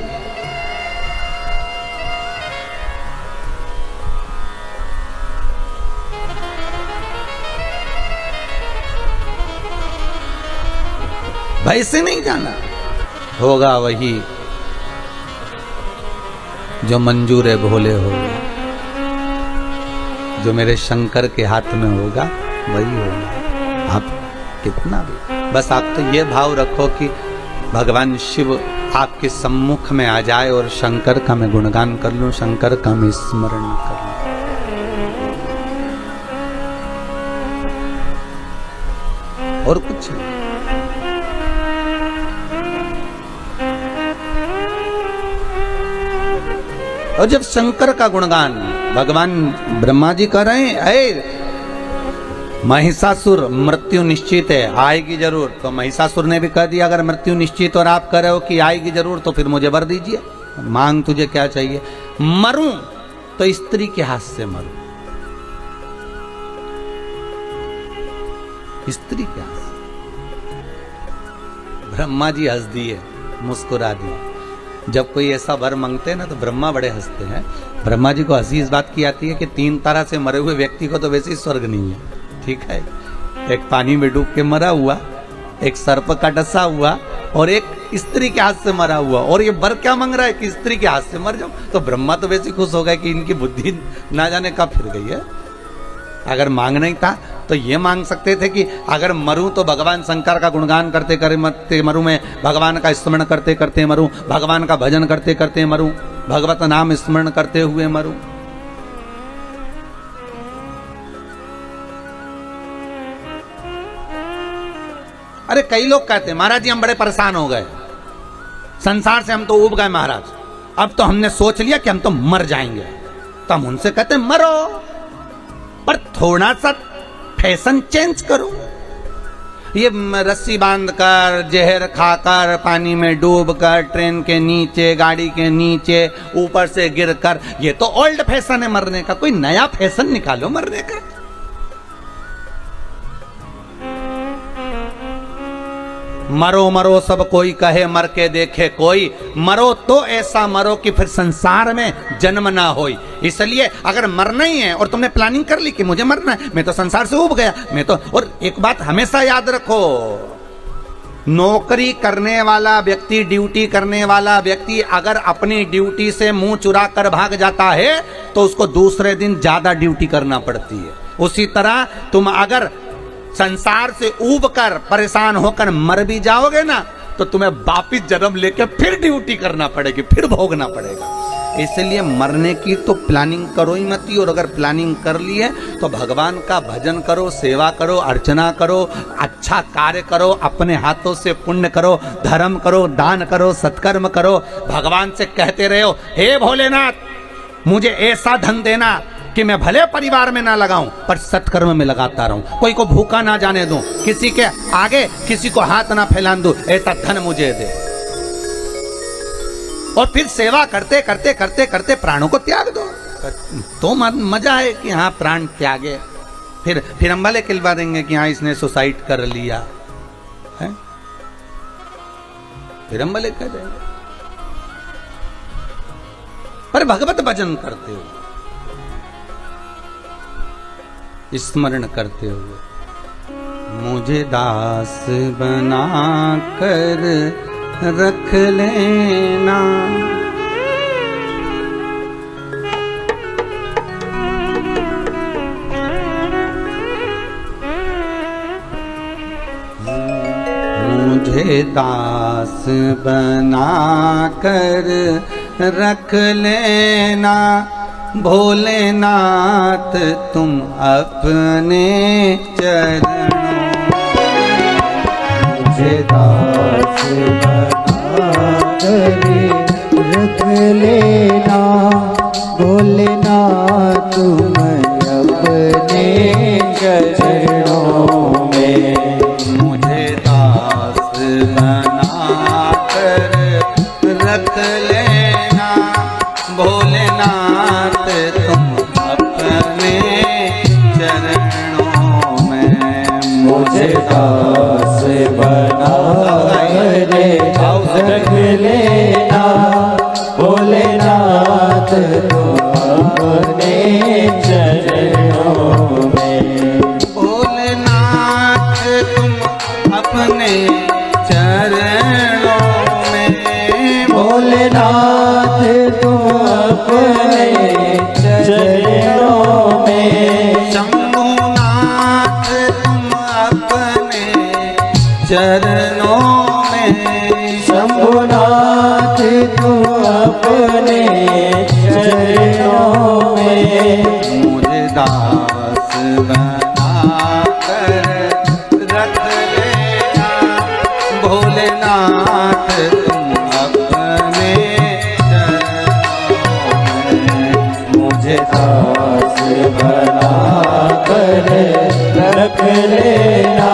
Speaker 1: भय से नहीं जाना। होगा वही जो मंजूर है भोले होगा, जो मेरे शंकर के हाथ में होगा वही होगा। आप कितना भी, बस आप तो ये भाव रखो कि भगवान शिव आपके सम्मुख में आ जाए और शंकर का मैं गुणगान कर लूं, शंकर का मैं स्मरण कर लूं। और कुछ नहीं। और जब शंकर का गुणगान भगवान ब्रह्मा जी कर रहे हैं, अरे महिषासुर मृत्यु निश्चित है, आएगी जरूर, तो महिषासुर ने भी कह दिया अगर मृत्यु निश्चित और आप कह रहे हो कि आएगी जरूर, तो फिर मुझे वर दीजिए, मांग तुझे क्या चाहिए? मरूं तो तो स्त्री के हाथ से मरो, स्त्री के हाथ से। ब्रह्मा जी हंस दिए, मुस्कुरा दिए। जब कोई ऐसा वर मांगते हैं ना तो ब्रह्मा बड़े हंसते हैं। ब्रह्मा जी को हंसी इस बात की आती है कि 3 तरह से मरे हुए व्यक्ति को तो वैसे ही स्वर्ग नहीं है, ठीक है। एक पानी में डूब के मरा हुआ, एक सर्प का डसा हुआ, और एक स्त्री के हाथ से मरा हुआ। और ये वर क्या मांग रहा है कि स्त्री के हाथ से मर जाओ। तो ब्रह्मा तो वैसे खुश हो गए कि इनकी बुद्धि ना जाने कब फिर गई है। अगर मांगना ही था तो ये मांग सकते थे कि अगर मरूं तो भगवान शंकर का गुणगान करते करते मरूं, मैं भगवान का स्मरण करते करते मरूं, भगवान का भजन करते करते मरूं, भगवत नाम स्मरण करते हुए मरूं। अरे कई लोग कहते हैं महाराज जी हम बड़े परेशान हो गए, संसार से हम तो ऊब गए महाराज, अब तो हमने सोच लिया कि हम तो मर जाएंगे। तो हम उनसे कहते हैं मरो, पर थोड़ा सा फैशन चेंज करो। ये रस्सी बांधकर, जहर खाकर, पानी में डूबकर, ट्रेन के नीचे, गाड़ी के नीचे, ऊपर से गिरकर, ये तो ओल्ड फैशन है मरने का। कोई नया फैशन निकालो मरने का। मरो मरो सब कोई कहे, मर के देखे कोई। मरो तो ऐसा मरो कि फिर संसार में जन्म ना होई। इसलिए अगर मरना ही है और तुमने प्लानिंग कर ली कि मुझे मरना है, मैं तो संसार से उब गया, मैं तो। और एक बात हमेशा याद रखो, नौकरी करने वाला व्यक्ति, ड्यूटी करने वाला व्यक्ति अगर अपनी ड्यूटी से मुंह चुरा कर भाग जाता है तो उसको दूसरे दिन ज्यादा ड्यूटी करना पड़ती है। उसी तरह तुम अगर संसार से ऊब कर, परेशान होकर मर भी जाओगे ना तो तुम्हें वापिस जन्म लेके फिर ड्यूटी करना पड़ेगी, फिर भोगना पड़ेगा। इसलिए मरने की तो प्लानिंग करो ही मत। और अगर प्लानिंग कर ली है तो भगवान का भजन करो, सेवा करो, अर्चना करो, अच्छा कार्य करो, अपने हाथों से पुण्य करो, धर्म करो, दान करो, सत्कर्म करो। भगवान से कहते रहो, हे भोलेनाथ मुझे ऐसा धन देना कि मैं भले परिवार में ना लगाऊं पर सत्कर्म में लगाता रहूं, कोई को भूखा ना जाने दूं, किसी के आगे किसी को हाथ ना फैलान दूं, ऐसा धन मुझे दे। और फिर सेवा करते करते करते करते प्राणों को त्याग दो तो मजा है कि हाँ प्राण त्यागे। फिर हम भले खिलवा देंगे कि हाँ इसने सुसाइड कर लिया है, फिर हम भले कह देंगे। पर भगवत भजन करते हो, स्मरण करते हुए, मुझे दास बना कर रख लेना, मुझे दास बना कर रख लेना, भोलेनाथ तुम अपने चरणों, मुझे दास बना कर रख लेना, भोलेनाथ तुम अपने चरणों में, मुझे दास बना कर रख लेना, भोलेनाथ तुम अपने चरणों में, मुझे दास बना कर रख लेना, भोलेनाथ तुम अपने चरणों में, भोलेनाथ तुम अपने चरणों में, भोलेनाथ तुम अपने चरणों में, शंभुनाथ तुम अपने चरणों में, शंभुनाथ तुम अपने चरणों में, मुझे दास बना कर रख लेना, भोलेनाथ तुम अपने मुझे दास बना कर रख लेना,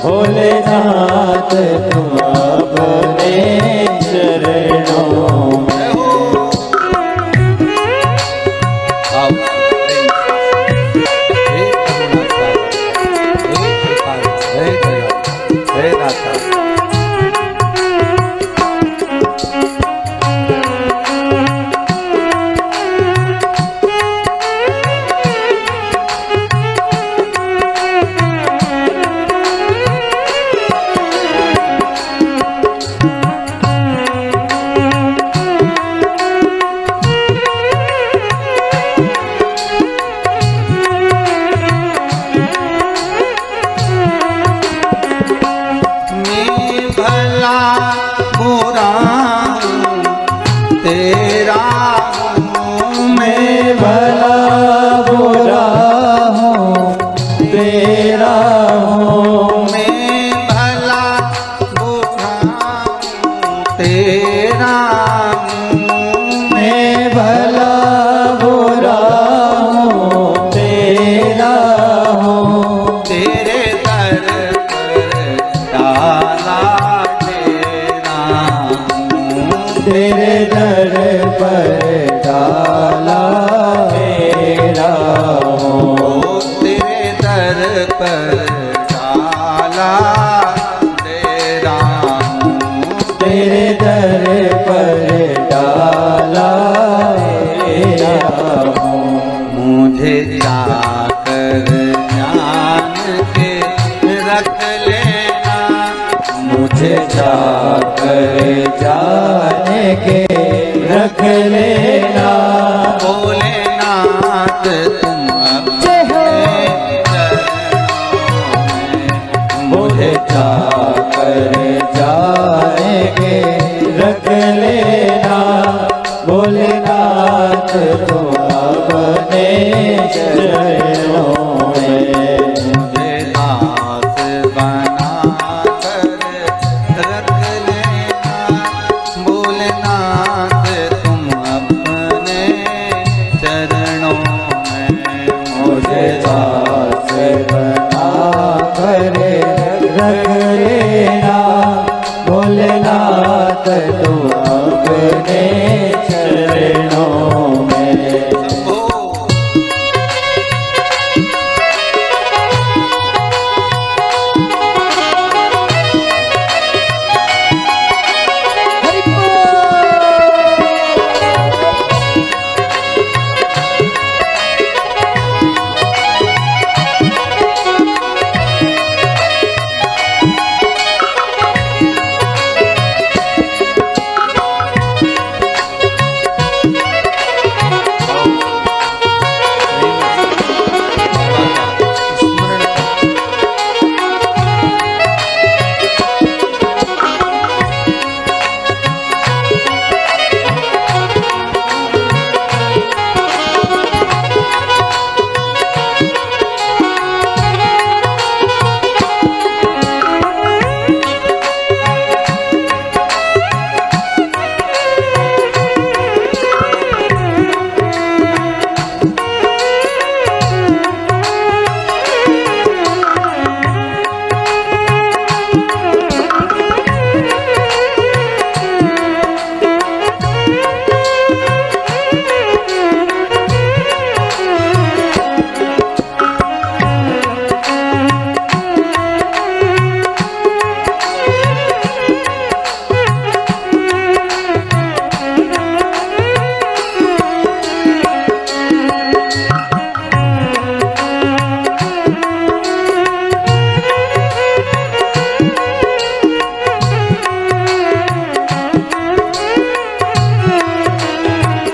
Speaker 1: भोलेनाथ तुम अपने चरणों में। तेरा हूँ
Speaker 2: मैं भला बुरा हूँ तेरा हूँ।
Speaker 1: मैं भला बुरा हूँ तेरा हूँ।
Speaker 2: मैं भला बुरा हूँ तेरा हूँ।
Speaker 1: तेरे दर पर डाला तेरा हूँ।
Speaker 2: तेरे दर पर डाला मेरा हूँ।
Speaker 1: ओ तेरे दर पर डाला तेरा हूँ।
Speaker 2: तेरे दर पर डाला मेरा हूँ।
Speaker 1: मुझे जाकर जान के रख लेना।
Speaker 2: मुझे जाकर जाने के रख लेना।
Speaker 1: भोलेनाथ तुम अपने चरणों में।
Speaker 2: मुझे जाकर जाने के रख लेना। भोलेनाथ तुम अपने चरणों में।
Speaker 1: मुझे दास बना कर रख लेना। भोलेनाथ तुम अपने चरणों में।
Speaker 2: मुझे दास बना कर रख लेना। भोलेनाथ तुम अपने चरणों में।
Speaker 1: शंभो।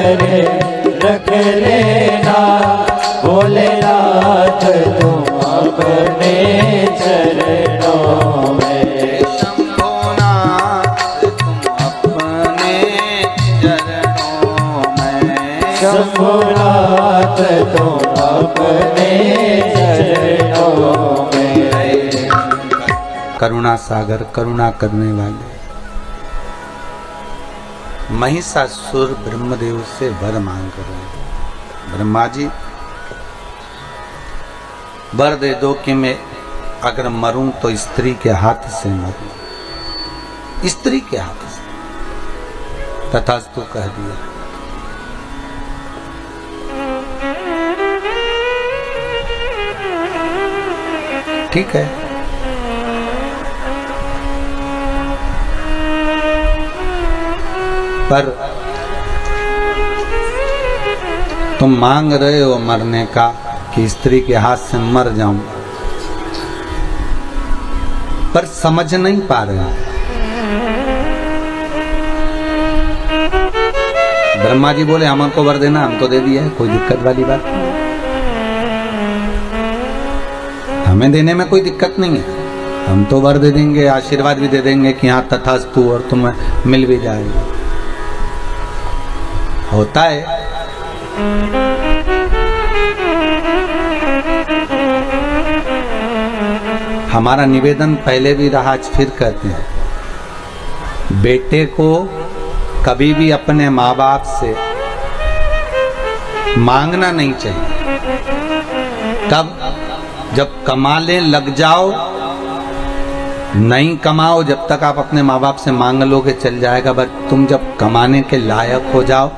Speaker 2: करे रख लेना, भोलेनाथ तुम अपने चरणों में।
Speaker 1: शंभुनाथ तुम अपने चरणों में,
Speaker 2: शंभुनाथ तुम अपने चरणों में।
Speaker 1: करुणा सागर, करुणा करने वाले महिषासुर ब्रह्मदेव से वर मांग रहे हैं। ब्रह्मा जी वर दे दो कि मैं अगर मरूं तो स्त्री के हाथ से मरूं, स्त्री के हाथ से। तथास्तु कह दिया। ठीक है। पर तुम मांग रहे हो मरने का कि स्त्री के हाथ से मर जाऊं, पर समझ नहीं पा रहे। ब्रह्मा जी बोले हमको वर देना, हम तो दे दिया है, कोई दिक्कत वाली बात नहीं, हमें देने में कोई दिक्कत नहीं है, हम तो वर दे देंगे, आशीर्वाद भी दे देंगे कि हाँ तथास्तु, और तुम्हें मिल भी जाएगा। होता है हमारा निवेदन पहले भी रहा, आज फिर कहते हैं, बेटे को कभी भी अपने माँ बाप से मांगना नहीं चाहिए। कब? जब कमाने लग जाओ, नहीं कमाओ जब तक आप अपने माँ बाप से मांग लोगे चल जाएगा, बट तुम जब कमाने के लायक हो जाओ,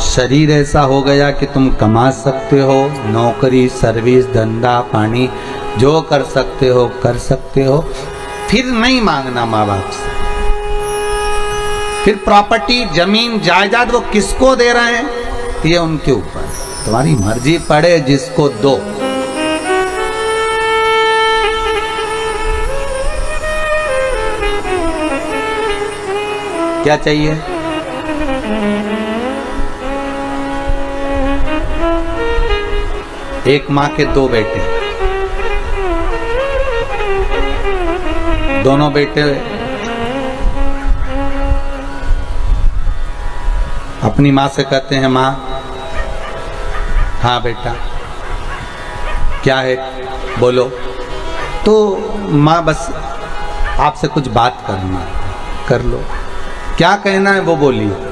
Speaker 1: शरीर ऐसा हो गया कि तुम कमा सकते हो, नौकरी, सर्विस, धंधा पानी जो कर सकते हो कर सकते हो, फिर नहीं मांगना माँ बाप से। फिर प्रॉपर्टी, जमीन, जायदाद वो किसको दे रहे हैं ये उनके ऊपर, तुम्हारी मर्जी पड़े जिसको दो। क्या चाहिए? एक माँ के दो बेटे, दोनों बेटे अपनी माँ से कहते हैं, माँ, हाँ बेटा क्या है बोलो। तो माँ बस आपसे कुछ बात करना, कर लो, क्या कहना है वो बोलिए।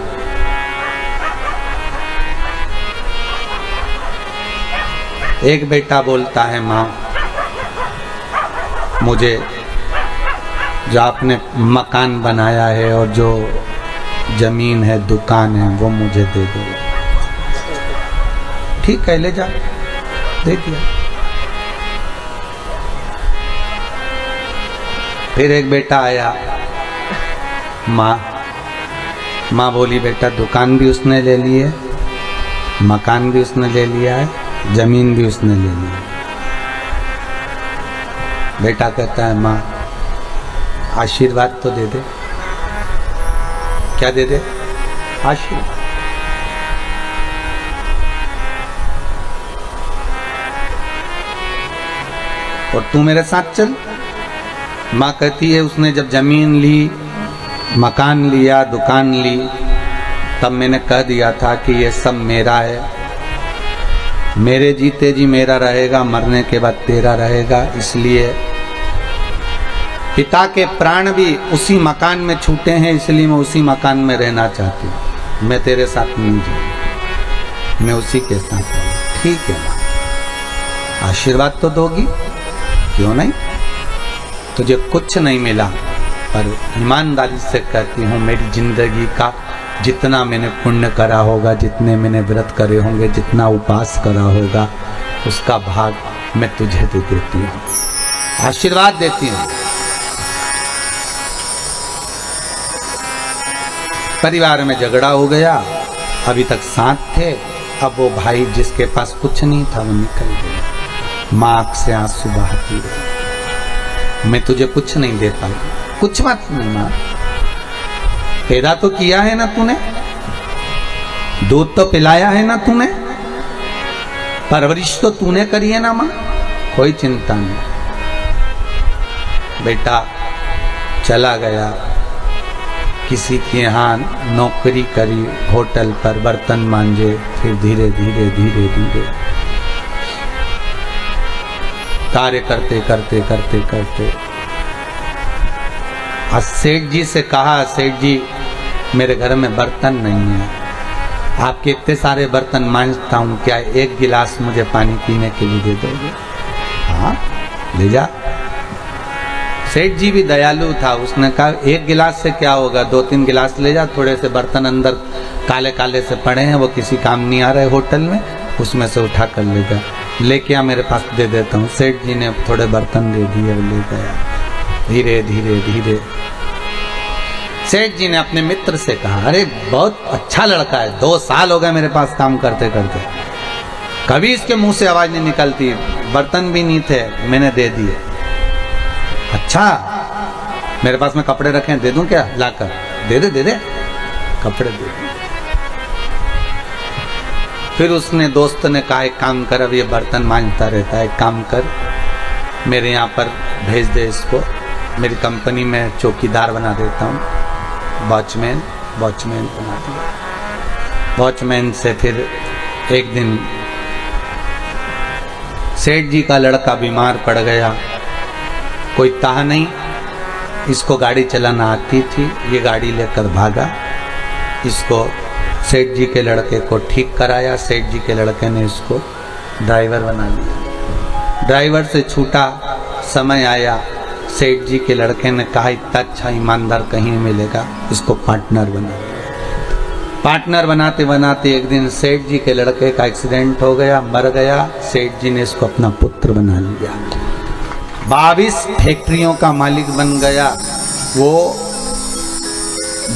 Speaker 1: एक बेटा बोलता है, माँ मुझे जो आपने मकान बनाया है और जो जमीन है, दुकान है, वो मुझे दे दो। ठीक है, ले जा, दे दिया। फिर एक बेटा आया, माँ बोली, बेटा दुकान भी उसने ले ली है, मकान भी उसने ले लिया है, जमीन भी उसने ले ली। बेटा कहता है, माँ आशीर्वाद तो दे दे। क्या दे दे? आशीर्वाद। और तू मेरे साथ चल। माँ कहती है, उसने जब जमीन ली, मकान लिया, दुकान ली, तब मैंने कह दिया था कि ये सब मेरा है, मेरे जीते जी मेरा रहेगा, मरने के बाद तेरा रहेगा। इसलिए पिता के प्राण भी उसी मकान में छूटे हैं, इसलिए मैं उसी मकान में रहना चाहती हूँ, मैं तेरे साथ नहीं जाऊँ, मैं उसी के साथ रहूँ। ठीक है माँ, आशीर्वाद तो दोगी, क्यों नहीं। तुझे कुछ नहीं मिला, पर ईमानदारी से कहती हूँ, मेरी जिंदगी का जितना मैंने पुण्य करा होगा, जितने मैंने व्रत करे होंगे, जितना उपास करा होगा, उसका भाग मैं तुझे दे देती हूँ, आशीर्वाद देती हूँ। परिवार में झगड़ा हो गया, अभी तक साथ थे, अब वो भाई जिसके पास कुछ नहीं था वो निकल गया। माँ आँख से आंसू बहाती रही, मैं तुझे कुछ नहीं दे पाई। कुछ बात नहीं माँ, पैदा तो किया है ना तूने, दूध तो पिलाया है ना तूने, परवरिश तो तूने करी है ना माँ, कोई चिंता नहीं। बेटा चला गया, किसी के यहाँ नौकरी करी, होटल पर बर्तन मांजे, फिर धीरे धीरे धीरे धीरे कार्य करते करते करते करते आज सेठ जी से कहा, सेठ जी मेरे घर में बर्तन नहीं है, आपके इतने सारे बर्तन मांजता हूँ, क्या एक गिलास मुझे पानी पीने के लिए दे दोगे? हाँ ले जा। सेठ जी भी दयालु था, उसने कहा एक गिलास से क्या होगा, 2-3 गिलास ले जा, थोड़े से बर्तन अंदर काले काले से पड़े हैं, वो किसी काम नहीं आ रहे होटल में, उसमें से उठा कर ले जा, लेके आ मेरे पास दे देता हूँ। सेठ जी ने थोड़े बर्तन दे दिए, ले गया। धीरे धीरे धीरे सेठ जी ने अपने मित्र से कहा, अरे बहुत अच्छा लड़का है, 2 साल हो गए मेरे पास काम करते करते, कभी इसके मुंह से आवाज नहीं निकलती, बर्तन भी नहीं थे, मैंने दे दिए। अच्छा मेरे पास में कपड़े रखे हैं, दे दूं क्या लाकर? दे दे दे दे, कपड़े दे दे। फिर उसने दोस्त ने कहा एक काम कर, अब ये बर्तन मांजता रहता है, एक काम कर मेरे यहाँ पर भेज दे इसको, मेरी कंपनी में चौकीदार बना देता हूँ, वॉचमैन बना दिया। वॉचमैन से फिर एक दिन सेठ जी का लड़का बीमार पड़ गया, कोई ताह नहीं, इसको गाड़ी चलाना आती थी, ये गाड़ी लेकर भागा, इसको सेठ जी के लड़के को ठीक कराया, सेठ जी के लड़के ने इसको ड्राइवर बना लिया। ड्राइवर से छूटा, समय आया, सेठ जी के लड़के ने कहा इतना अच्छा ईमानदार कहीं नहीं मिलेगा, इसको पार्टनर बना लिया। पार्टनर बनाते बनाते एक दिन सेठ जी के लड़के का एक्सीडेंट हो गया, मर गया, सेठ जी ने इसको अपना पुत्र बना लिया, 22 फैक्ट्रियों का मालिक बन गया। वो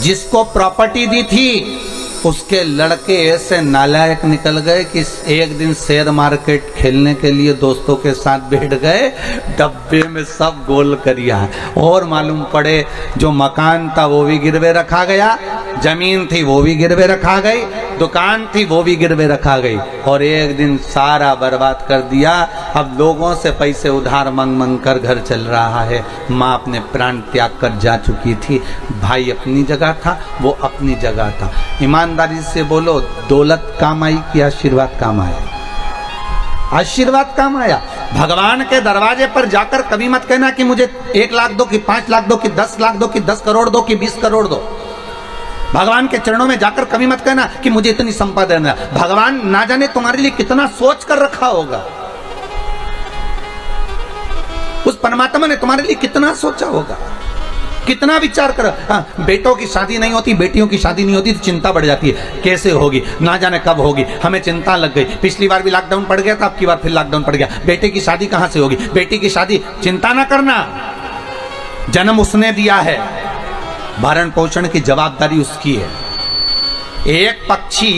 Speaker 1: जिसको प्रॉपर्टी दी थी उसके लड़के ऐसे नालायक निकल गए कि एक दिन शेयर मार्केट खेलने के लिए दोस्तों के साथ बैठ गए, डब्बे में सब गोल करिया, और मालूम पड़े जो मकान था वो भी गिरवे रखा गया, जमीन थी वो भी गिरवे रखा गई, दुकान थी वो भी गिरवे रखा गई, और एक दिन सारा बर्बाद कर दिया। अब लोगों से पैसे उधार मांग मांग कर घर चल रहा है। माँ अपने प्राण त्याग कर जा चुकी थी, भाई अपनी जगह था, वो अपनी जगह था। ईमानदारी से बोलो, दौलत काम आई कि आशीर्वाद काम आया? आशीर्वाद काम आया। भगवान के दरवाजे पर जाकर कभी मत कहना कि मुझे 1 लाख दो, कि 5 लाख दो, कि 10 लाख दो, कि 10 करोड़ दो, कि 20 करोड़ दो। भगवान के चरणों में जाकर कभी मत कहना कि मुझे इतनी संपदा देना। भगवान ना जाने तुम्हारे लिए कितना सोच कर रखा होगा, उस परमात्मा ने तुम्हारे लिए कितना सोचा होगा, कितना विचार कर। हाँ, बेटों की शादी नहीं होती, बेटियों की शादी नहीं होती तो चिंता बढ़ जाती है, कैसे होगी, ना जाने कब होगी, हमें चिंता लग गई। पिछली बार भी लॉकडाउन पड़ गया था, अब की बार फिर लॉकडाउन पड़ गया, बेटे की शादी कहां से होगी? बेटी की शादी, चिंता ना करना, जन्म उसने दिया है, भरण पोषण की जवाबदारी उसकी है। एक पक्षी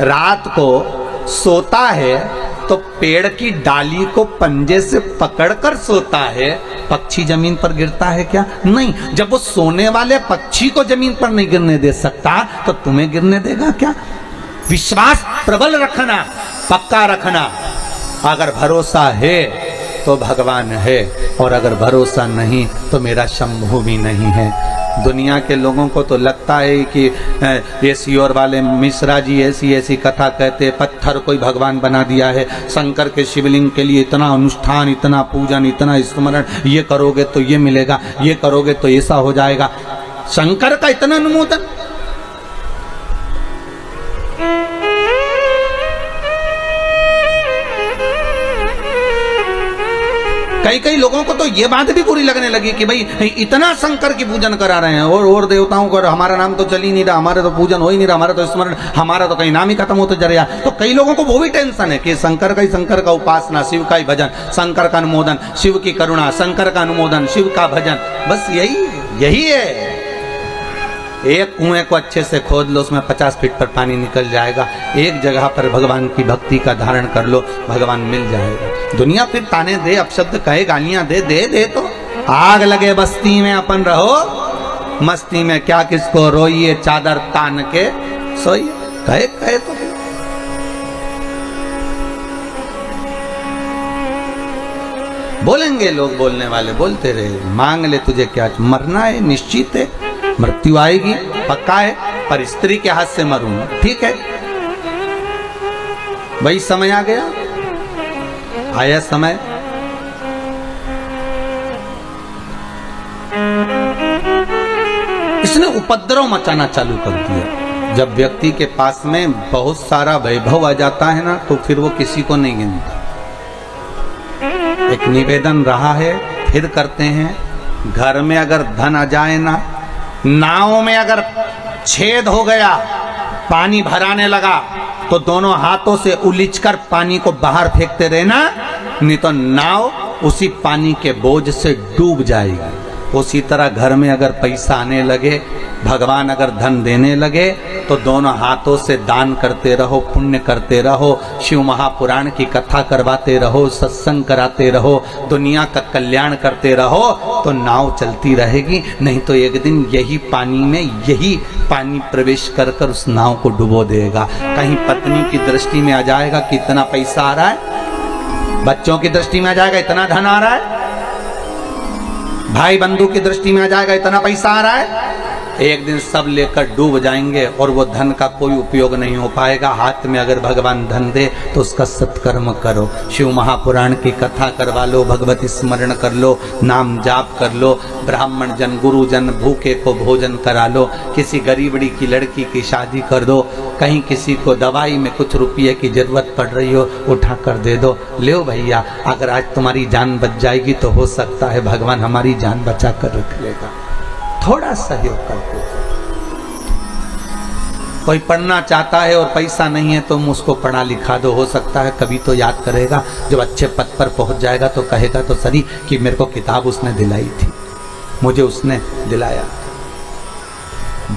Speaker 1: रात को सोता है तो पेड़ की डाली को पंजे से पकड़कर सोता है, पक्षी जमीन पर गिरता है क्या? नहीं। जब वो सोने वाले पक्षी को जमीन पर नहीं गिरने दे सकता तो तुम्हें गिरने देगा क्या? विश्वास प्रबल रखना, पक्का रखना। अगर भरोसा है तो भगवान है, और अगर भरोसा नहीं तो मेरा शंभु भी नहीं है। दुनिया के लोगों को तो लगता है कि ये सियोर वाले मिश्रा जी ऐसी ऐसी कथा कहते, पत्थर कोई भगवान बना दिया है, शंकर के शिवलिंग के लिए इतना अनुष्ठान, इतना पूजन, इतना स्मरण, ये करोगे तो ये मिलेगा, ये करोगे तो ऐसा हो जाएगा। शंकर का इतना अनुमोदन। कई लोगों को तो ये बात भी बुरी लगने लगी कि भाई इतना शंकर की पूजन करा रहे हैं, और देवताओं को, हमारा नाम तो चल ही नहीं रहा, हमारा तो पूजन हो ही नहीं रहा, हमारा तो स्मरण, हमारा तो कहीं नाम ही खत्म होते जा रहा। तो कई लोगों को वो भी टेंशन है कि शंकर का उपासना, शिव का ही भजन, शंकर का अनुमोदन, शिव की करुणा, शंकर का अनुमोदन, शिव का भजन, बस यही है। एक कुएं को अच्छे से खोद लो, उसमें 50 फीट पर पानी निकल जाएगा। एक जगह पर भगवान की भक्ति का धारण कर लो, भगवान मिल जाएगा। दुनिया फिर ताने दे, अपशब्द कहे, गालियां दे तो आग लगे बस्ती में, अपन रहो मस्ती में, क्या किसको रोइए, चादर तान के सोइए। कहे तो बोलेंगे लोग, बोलने वाले बोलते रहे, मांग ले तुझे क्या, मरना है निश्चित है, मृत्यु आएगी पक्का है, पर स्त्री के हाथ से मरूंगा, ठीक है। वही समय आ गया, आया समय। इसने उपद्रव मचाना चालू कर दिया। जब व्यक्ति के पास में बहुत सारा वैभव आ जाता है ना, तो फिर वो किसी को नहीं गिनता। एक निवेदन रहा है, फिर करते हैं, घर में अगर धन आ जाए ना, नाव में अगर छेद हो गया, पानी भराने लगा, तो दोनों हाथों से उलीचकर पानी को बाहर फेंकते रहना, नहीं तो नाव उसी पानी के बोझ से डूब जाएगी। उसी तरह घर में अगर पैसा आने लगे, भगवान अगर धन देने लगे, तो दोनों हाथों से दान करते रहो, पुण्य करते रहो, शिव महापुराण की कथा करवाते रहो, सत्संग कराते रहो, दुनिया का कल्याण करते रहो, तो नाव चलती रहेगी। नहीं तो एक दिन यही पानी प्रवेश कर कर उस नाव को डुबो देगा। कहीं पत्नी की दृष्टि में आ जाएगा कि इतना पैसा आ रहा है, बच्चों की दृष्टि में आ जाएगा इतना धन आ रहा है, भाई बंधु की दृष्टि में आ जाएगा इतना पैसा आ रहा है, एक दिन सब लेकर डूब जाएंगे और वो धन का कोई उपयोग नहीं हो पाएगा। हाथ में अगर भगवान धन दे तो उसका सत्कर्म करो, शिव महापुराण की कथा करवा लो, भगवती स्मरण कर लो, नाम जाप कर लो, ब्राह्मण जन गुरु जन भूखे को भोजन करा लो, किसी गरीबड़ी की लड़की की शादी कर दो, कहीं किसी को दवाई में कुछ रुपये की जरूरत पड़ रही हो उठा कर दे दो। ले भैया, अगर आज तुम्हारी जान बच जाएगी तो हो सकता है भगवान हमारी जान बचा कर रख लेगा। थोड़ा सहयोग करते। कोई पढ़ना चाहता है और पैसा नहीं है तो उसको पढ़ा लिखा दो, हो सकता है कभी तो याद करेगा, जब अच्छे पद पर पहुंच जाएगा तो कहेगा तो सही कि मेरे को किताब उसने दिलाई थी, मुझे उसने दिलाया।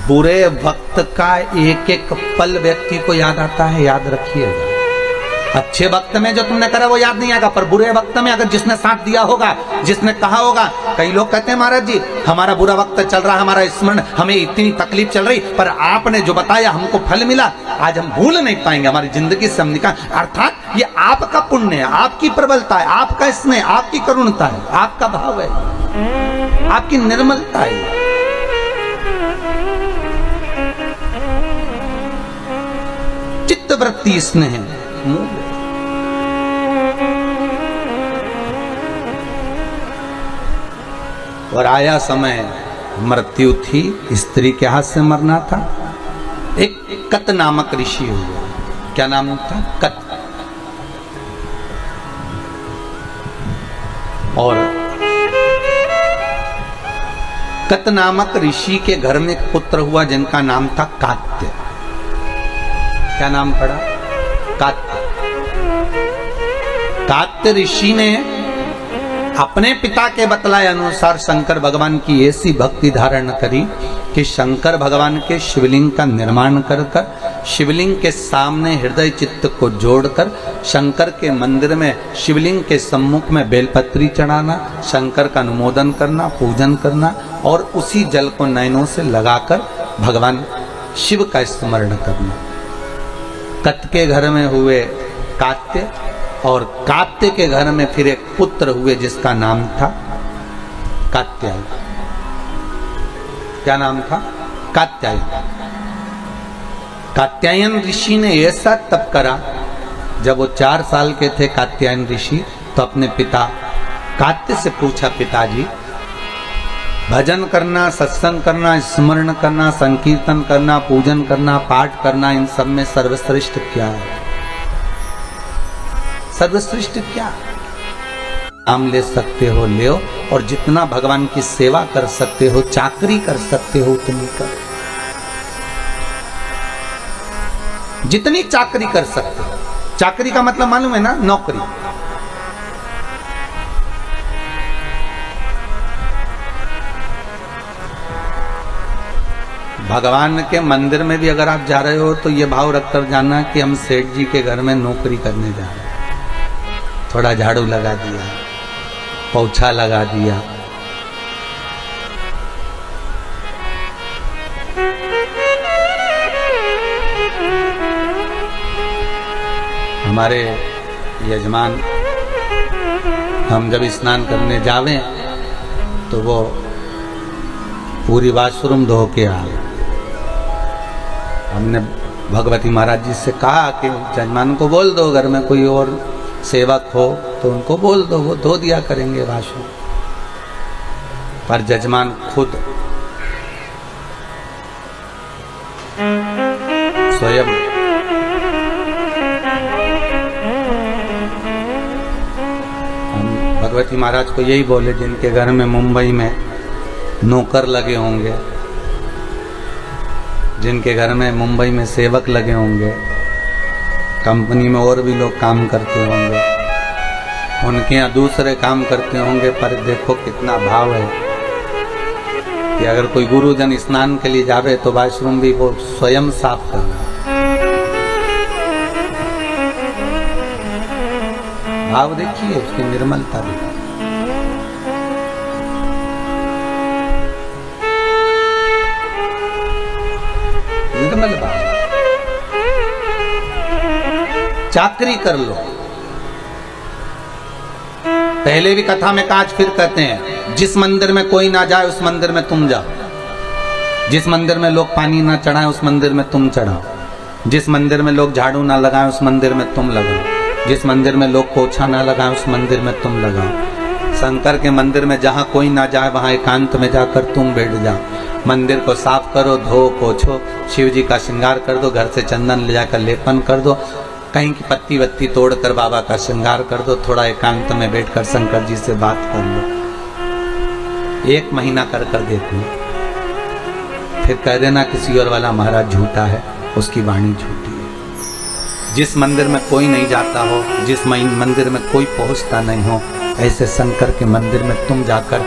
Speaker 1: बुरे वक्त का एक एक पल व्यक्ति को याद आता है, याद रखिएगा। अच्छे वक्त में जो तुमने करा वो याद नहीं आएगा, पर बुरे वक्त में अगर जिसने साथ दिया होगा, जिसने कहा होगा। कई लोग कहते हैं महाराज जी हमारा बुरा वक्त चल रहा है, हमारा स्मरण, हमें इतनी तकलीफ चल रही, पर आपने जो बताया हमको फल मिला, आज हम भूल नहीं पाएंगे, हमारी जिंदगी से हम निकाल। अर्थात ये आपका पुण्य है, आपकी प्रबलता है, आपका स्नेह, आपकी करुणता है, आपका भाव है, आपकी निर्मलता है। चित्तवृत्ति स्नेह मूल। और आया समय, मृत्यु थी, स्त्री के हाथ से मरना था। एक कत नामक ऋषि हुआ, क्या नाम था? कत। और कत नामक ऋषि के घर में एक पुत्र हुआ जिनका नाम था कात्य। क्या नाम पड़ा? कात्य। कात्य ऋषि ने अपने पिता के बतलाए अनुसार शंकर भगवान की ऐसी भक्ति धारण करी कि शंकर भगवान के शिवलिंग का निर्माण कर कर शिवलिंग के सामने हृदय चित्त को जोड़कर शंकर के मंदिर में शिवलिंग के सम्मुख में बेलपत्री चढ़ाना, शंकर का अनुमोदन करना, पूजन करना और उसी जल को नयनों से लगाकर भगवान शिव का स्मरण करना। कत के घर में हुए कात्य, और कात्य के घर में फिर एक पुत्र हुए जिसका नाम था कात्यायन। क्या नाम था? कात्यायन। कात्यायन ऋषि ने ऐसा तप करा, जब वो 4 साल के थे कात्यायन ऋषि, तो अपने पिता कात्य से पूछा, पिताजी भजन करना, सत्संग करना, स्मरण करना, संकीर्तन करना, पूजन करना, पाठ करना, इन सब में सर्वश्रेष्ठ क्या है? सर्वश्रेष्ठ क्या? नाम ले सकते हो ले, और जितना भगवान की सेवा कर सकते हो, चाकरी कर सकते हो उतनी कर, जितनी चाकरी कर सकते हो। चाकरी का मतलब मालूम है ना? नौकरी। भगवान के मंदिर में भी अगर आप जा रहे हो तो ये भाव रखकर जाना कि हम सेठ जी के घर में नौकरी करने जा रहे हैं। थोड़ा झाड़ू लगा दिया, पोछा लगा दिया, हमारे यजमान हम जब स्नान करने जावें तो वो पूरी वॉशरूम धो के आए। हमने भगवती महाराज जी से कहा कि यजमान को बोल दो, घर में कोई और सेवक हो तो उनको बोल दो, वो धो दिया करेंगे वॉशरूम। पर यजमान खुद स्वयं हम भगवती महाराज को यही बोले, जिनके घर में मुंबई में नौकर लगे होंगे, जिनके घर में मुंबई में सेवक लगे होंगे, कंपनी में और भी लोग काम करते होंगे, उनके यहाँ दूसरे काम करते होंगे, पर देखो कितना भाव है कि अगर कोई गुरुजन स्नान के लिए जावे तो वॉशरूम भी वो स्वयं साफ करना। भाव देखिए, उसकी निर्मलता देखिए। निर्मल भाव। चाकरी कर लो, पहले भी कथा में काज फिर कहते हैं, जिस मंदिर में कोई ना जाए उस मंदिर में तुम जाओ, जिस मंदिर में लोग पानी ना चढ़ाएं उस मंदिर में तुम चढ़ाओ, जिस मंदिर में लोग झाड़ू ना लगाएं उस मंदिर में तुम लगाओ, जिस मंदिर में लोग पोछा ना लगाएं उस मंदिर में तुम लगाओ। शंकर के मंदिर में जहाँ कोई ना जाए वहाँ एकांत में जाकर तुम बैठ जाओ। मंदिर को साफ करो, धो पोछो, शिव जी का श्रृंगार कर दो, घर से चंदन ले जाकर लेपन कर दो, कहीं की पत्ती वत्ती तोड़कर बाबा का श्रृंगार कर दो, थोड़ा एकांत में बैठकर शंकर जी से बात कर लो। 1 महीना कर कर देखो, फिर कह देना किसी और वाला महाराज झूठा है, उसकी वाणी झूठी है। जिस मंदिर में कोई नहीं जाता हो, जिस मंदिर में कोई पहुंचता नहीं हो, ऐसे शंकर के मंदिर में तुम जाकर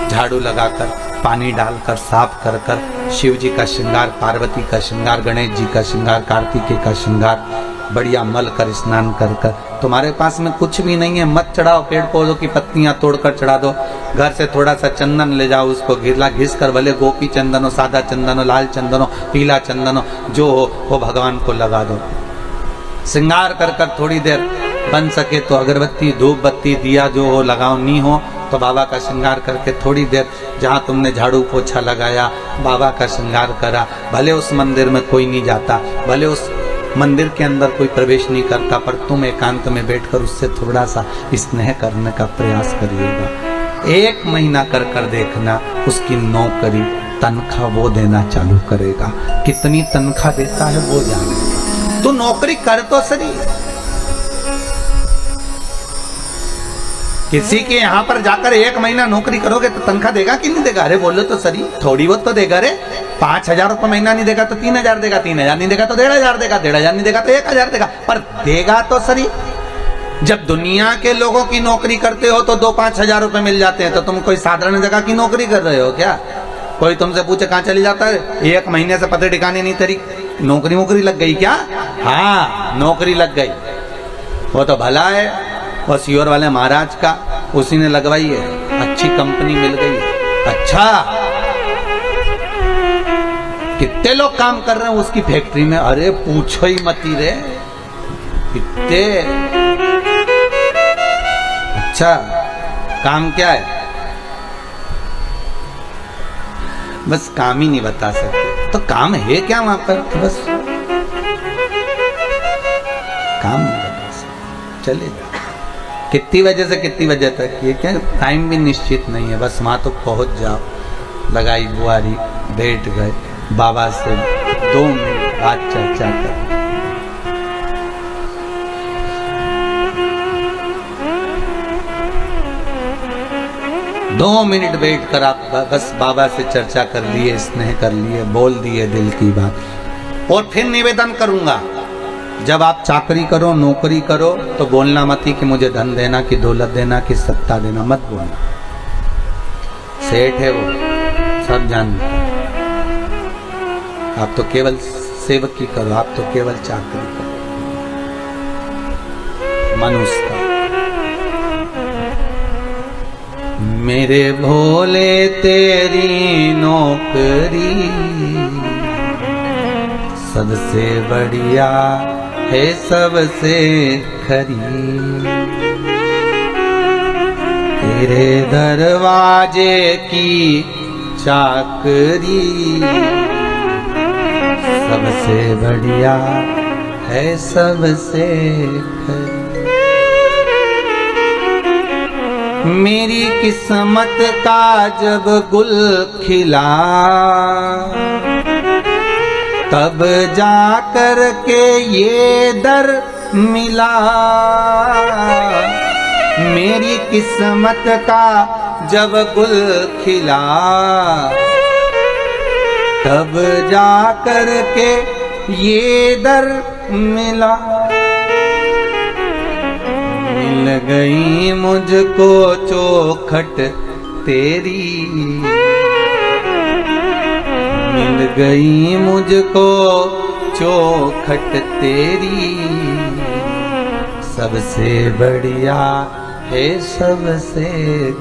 Speaker 1: झाड़ू लगाकर, पानी डालकर, साफ कर कर, शिव जी का श्रृंगार, पार्वती का श्रृंगार, गणेश जी का श्रृंगार, कार्तिकेय का श्रृंगार बढ़िया मल कर, स्नान कर कर। तुम्हारे पास में कुछ भी नहीं है, मत चढ़ाओ, पेड़ पौधों की पत्तियां तोड़कर चढ़ा दो। घर से थोड़ा सा चंदन ले जाओ, उसको घिस कर, भले गोपी चंदन हो, सादा चंदन हो, लाल चंदन हो, पीला चंदन हो, जो हो वो भगवान को लगा दो। श्रृंगार कर कर थोड़ी देर, बन सके तो अगरबत्ती, धूप बत्ती, दिया जो हो लगाओ, नहीं हो तो बाबा का श्रृंगार करके थोड़ी देर, जहाँ तुमने झाड़ू पोछा लगाया, बाबा का श्रृंगार करा। भले उस मंदिर में कोई नहीं जाता, भले उस मंदिर के अंदर कोई प्रवेश नहीं करता, पर तुम एकांत में बैठकर उससे थोड़ा सा स्नेह करने का प्रयास करिएगा। 1 महीना कर कर देखना, उसकी नौकरी, तनख्वाह वो देना चालू करेगा। कितनी तनख्वाह देता है वो जाने। तू नौकरी कर तो सही। किसी के यहाँ पर जाकर 1 महीना नौकरी करोगे तो तनख्वाह देगा कि नहीं देगा? अरे बोलो तो सही, थोड़ी बहुत तो देगा रे। 5,000 रुपये महीना नहीं देगा तो 3,000 देगा, 3,000 नहीं देगा तो 1,500 देगा, 1,500 नहीं देगा तो 1,000 देगा, पर देगा तो सही। जब दुनिया के लोगों की नौकरी करते हो तो 2-5 हजार रुपए मिल जाते हैं, तो तुम कोई साधारण जगह की नौकरी कर रहे हो क्या? कोई तुमसे पूछे कहाँ चली जाता है, 1 महीने से पते ठिकाने नहीं, तेरी नौकरी लग गई क्या? हाँ, नौकरी लग गई। वो तो भला है, वो सीओर वाले महाराज का, उसी ने लगवाई है, अच्छी कंपनी मिल गई। अच्छा, कितने लोग काम कर रहे हैं उसकी फैक्ट्री में? अरे पूछो ही मती रे, कितने। अच्छा, काम क्या है? बस काम ही नहीं बता सकते, तो काम है क्या वहां पर? तो बस काम नहीं बता सकते, चले जाओ। कितनी बजे से कितनी बजे तक, ये क्या टाइम भी निश्चित नहीं है, बस वहां तो पहुंच जाओ। लगाई बुआरी, बैठ गए, बाबा से 2 मिनट बात चर्चा कर। 2 मिनट बैठ कर आप बस बाबा से चर्चा कर लिए, स्नेह कर लिए, बोल दिए दिल की बात। और फिर निवेदन करूंगा, जब आप चाकरी करो, नौकरी करो, तो बोलना मत ही कि मुझे धन देना, कि दौलत देना, कि सत्ता देना, मत बोलना। सेठ है वो, सब जानते हैं। आप तो केवल सेवकी करो, आप तो केवल चाकरी करो। मनुष्य मेरे भोले तेरी नौकरी सबसे बढ़िया है सबसे खरी। तेरे दरवाजे की चाकरी सबसे बढ़िया है सबसे खरी। मेरी किस्मत का जब गुल खिला तब जाकर के ये दर मिला। मेरी किस्मत का जब गुल खिला तब जाकर के ये दर मिला। मिल गई मुझको चौखट तेरी, मिल गई मुझको चौखट तेरी सबसे बढ़िया है सबसे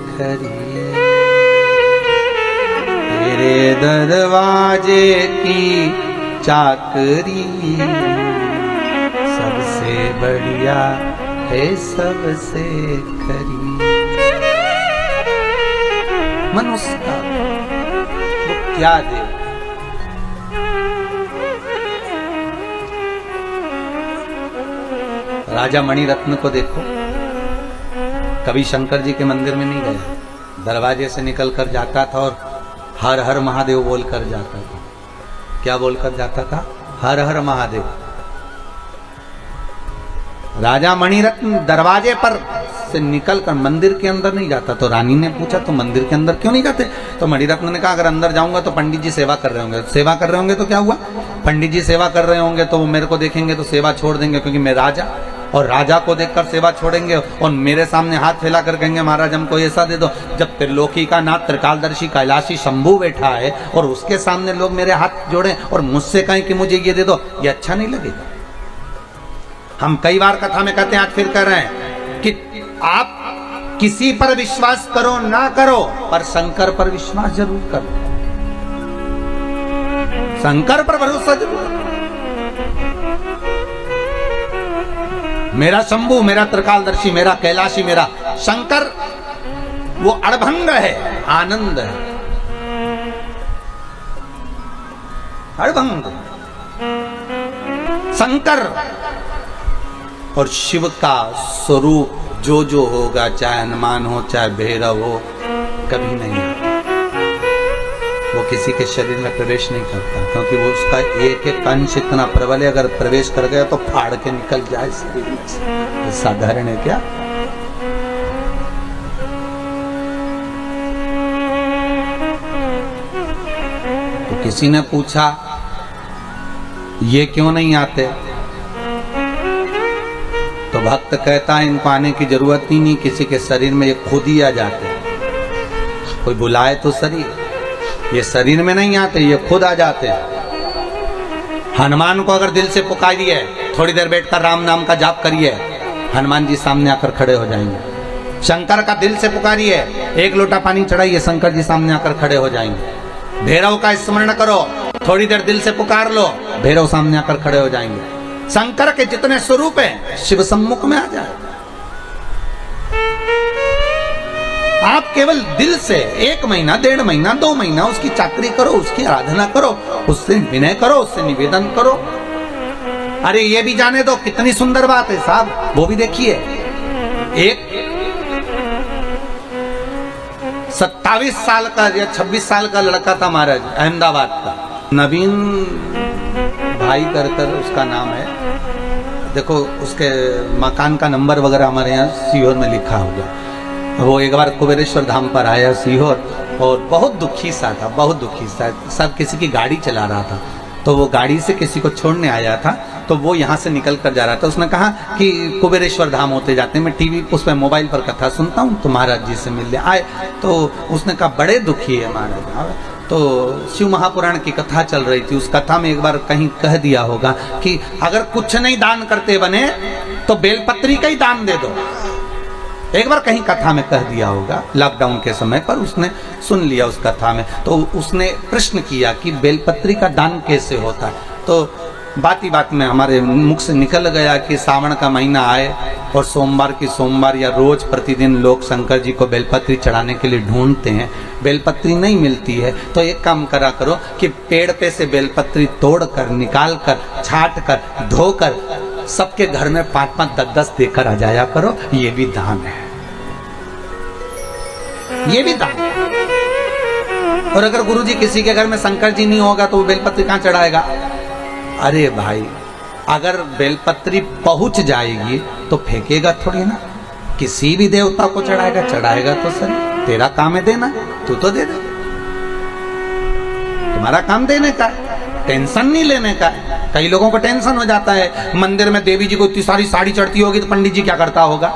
Speaker 1: खरी। तेरे दरवाजे की चाकरी सबसे बढ़िया है सबसे खरी। मनुष्य का वो क्या दे। राजा मणिरत्न को देखो, कभी शंकर जी के मंदिर में नहीं गया, दरवाजे से निकलकर जाता था और हर हर महादेव बोलकर जाता था। क्या बोलकर जाता था? हर हर महादेव। राजा मणिरत्न दरवाजे पर से निकलकर मंदिर के अंदर नहीं जाता। तो रानी ने पूछा तो मंदिर के अंदर क्यों नहीं जाते? तो मणिरत्न ने कहा अगर अंदर जाऊंगा तो पंडित जी सेवा कर रहे होंगे। सेवा कर रहे होंगे तो क्या हुआ? पंडित जी सेवा कर रहे होंगे तो वो मेरे को देखेंगे तो सेवा छोड़ देंगे, क्योंकि मैं राजा, और राजा को देखकर सेवा छोड़ेंगे और मेरे सामने हाथ फैला कर कहेंगे महाराज हमको ऐसा दे दो। जब त्रिलोकी का नाथ त्रिकालदर्शी कैलाशी शंभू बैठा है और उसके सामने लोग मेरे हाथ जोड़े और मुझसे कहें कि मुझे ये दे दो, ये अच्छा नहीं लगेगा। हम कई बार कथा में कहते हैं, आज फिर कह रहे हैं कि आप किसी पर विश्वास करो ना करो, पर शंकर पर विश्वास जरूर करो। शंकर पर भरोसा जरूर करो। मेरा शंभू, मेरा त्रिकालदर्शी, मेरा कैलाशी, मेरा शंकर वो अड़भंग है, आनंद है, अड़भंग। शंकर और शिव का स्वरूप जो होगा, चाहे हनुमान हो चाहे भैरव हो, कभी नहीं आता। वो किसी के शरीर में प्रवेश नहीं करता, क्योंकि वो उसका एक एक अंश इतना प्रबल है, अगर प्रवेश कर गया तो फाड़ के निकल जाए शरीर में से। साधारण है क्या? तो किसी ने पूछा ये क्यों नहीं आते? तो भक्त कहता है इनको आने की जरूरत ही नहीं, किसी के शरीर में ये खुद ही आ जाते। कोई बुलाए तो शरीर, ये शरीर में नहीं आते, ये खुद आ जाते हैं। हनुमान को अगर दिल से पुकारिए, थोड़ी देर बैठकर राम नाम का जाप करिए, हनुमान जी सामने आकर खड़े हो जाएंगे। शंकर का दिल से पुकारिए, एक लोटा पानी चढ़ाइए, शंकर जी सामने आकर खड़े हो जाएंगे। भैरव का स्मरण करो, थोड़ी देर दिल से पुकार लो, भैरव सामने आकर खड़े हो जाएंगे। शंकर के जितने स्वरूप हैं शिव सम्मुख में आ जाए। आप केवल दिल से 1 महीना, 1.5 महीना, 2 महीना उसकी चाकरी करो, उसकी आराधना करो, उससे विनय करो, उससे निवेदन करो। अरे ये भी जाने दो, कितनी सुंदर बात है साहब, वो भी देखिए। एक 27 साल का या 26 साल का लड़का था महाराज, अहमदाबाद का, नवीन भाई कर उसका नाम है। देखो उसके मकान का नंबर वगैरह हमारे यहाँ सीहोर में लिखा होगा। वो एक बार कुबेरेश्वर धाम पर आया सीहोर, और बहुत दुखी सा था, बहुत दुखी सा। सब किसी की गाड़ी चला रहा था, तो वो गाड़ी से किसी को छोड़ने आया था, तो वो यहाँ से निकल कर जा रहा था। उसने कहा कि कुबेरेश्वर धाम होते जाते, मैं टीवी उस पर मोबाइल पर कथा सुनता हूँ, तो महाराज जी से मिलने आए। तो उसने कहा बड़े दुखी है महाराज। तो शिव महापुराण की कथा चल रही थी, उस कथा में एक बार कहीं कह दिया होगा कि अगर कुछ नहीं दान करते बने तो बेलपत्री का ही दान दे दो। एक बार कहीं कथा में कह दिया होगा, लॉकडाउन के समय पर उसने सुन लिया उस कथा में। तो उसने प्रश्न किया कि बेलपत्री का दान कैसे होता है। तो बात ही बात में हमारे मुख से निकल गया कि सावन का महीना आए और सोमवार की सोमवार या रोज प्रतिदिन लोग शंकर जी को बेलपत्री चढ़ाने के लिए ढूंढते हैं, बेलपत्री नहीं मिलती है। तो एक काम करा करो कि पेड़ पे से बेलपत्री तोड़कर, निकाल कर, छाट कर, धोकर सबके घर में 5-5, 10-10 देकर आ जाया करो। ये भी दान है, ये भी दान है। और अगर गुरुजी किसी के घर में शंकर जी नहीं होगा तो वो बेलपत्री कहां चढ़ाएगा? अरे भाई, अगर बेलपत्री पहुंच जाएगी तो फेंकेगा थोड़ी ना, किसी भी देवता को चढ़ाएगा, चढ़ाएगा तो सही। तेरा काम है देना, तू तो दे दे। तुम्हारा काम देने का, टेंशन नहीं लेने का। कई लोगों को टेंशन हो जाता है, मंदिर में देवी जी को इतनी सारी साड़ी चढ़ती होगी तो पंडित जी क्या करता होगा?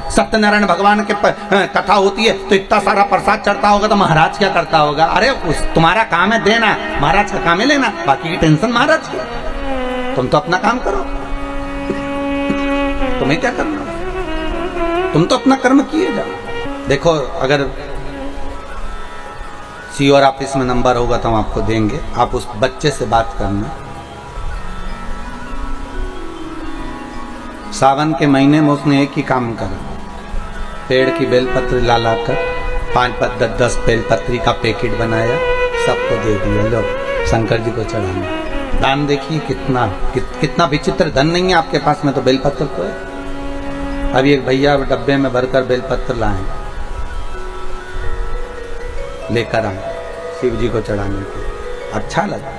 Speaker 1: सत्यनारायण भगवान के कथा होती है तो इतना सारा प्रसाद चढ़ता होगा तो महाराज क्या करता होगा? अरे तुम्हारा काम है देना, महाराज का काम है लेना, बाकी की टेंशन महाराज की। तुम तो अपना काम करो, तुम्हें क्या करना? तुम तो अपना कर्म किए जाओ। देखो, अगर सीओर ऑफिस में नंबर होगा तो हम आपको देंगे, आप उस बच्चे से बात करना। सावन के महीने में उसने एक ही काम करा, पेड़ की बेलपत्री ला लाकर 5-5, 10-10 बेलपत्री का पैकेट बनाया, सबको दे दिया, लो शंकर जी को चढ़ाना। दान देखिए कितना विचित्र। धन नहीं है आपके पास में तो बेलपत्र तो है। अभी एक भैया डब्बे में भरकर बेलपत्र लाए, लेकर आए शिव जी को चढ़ाने के। अच्छा लगा।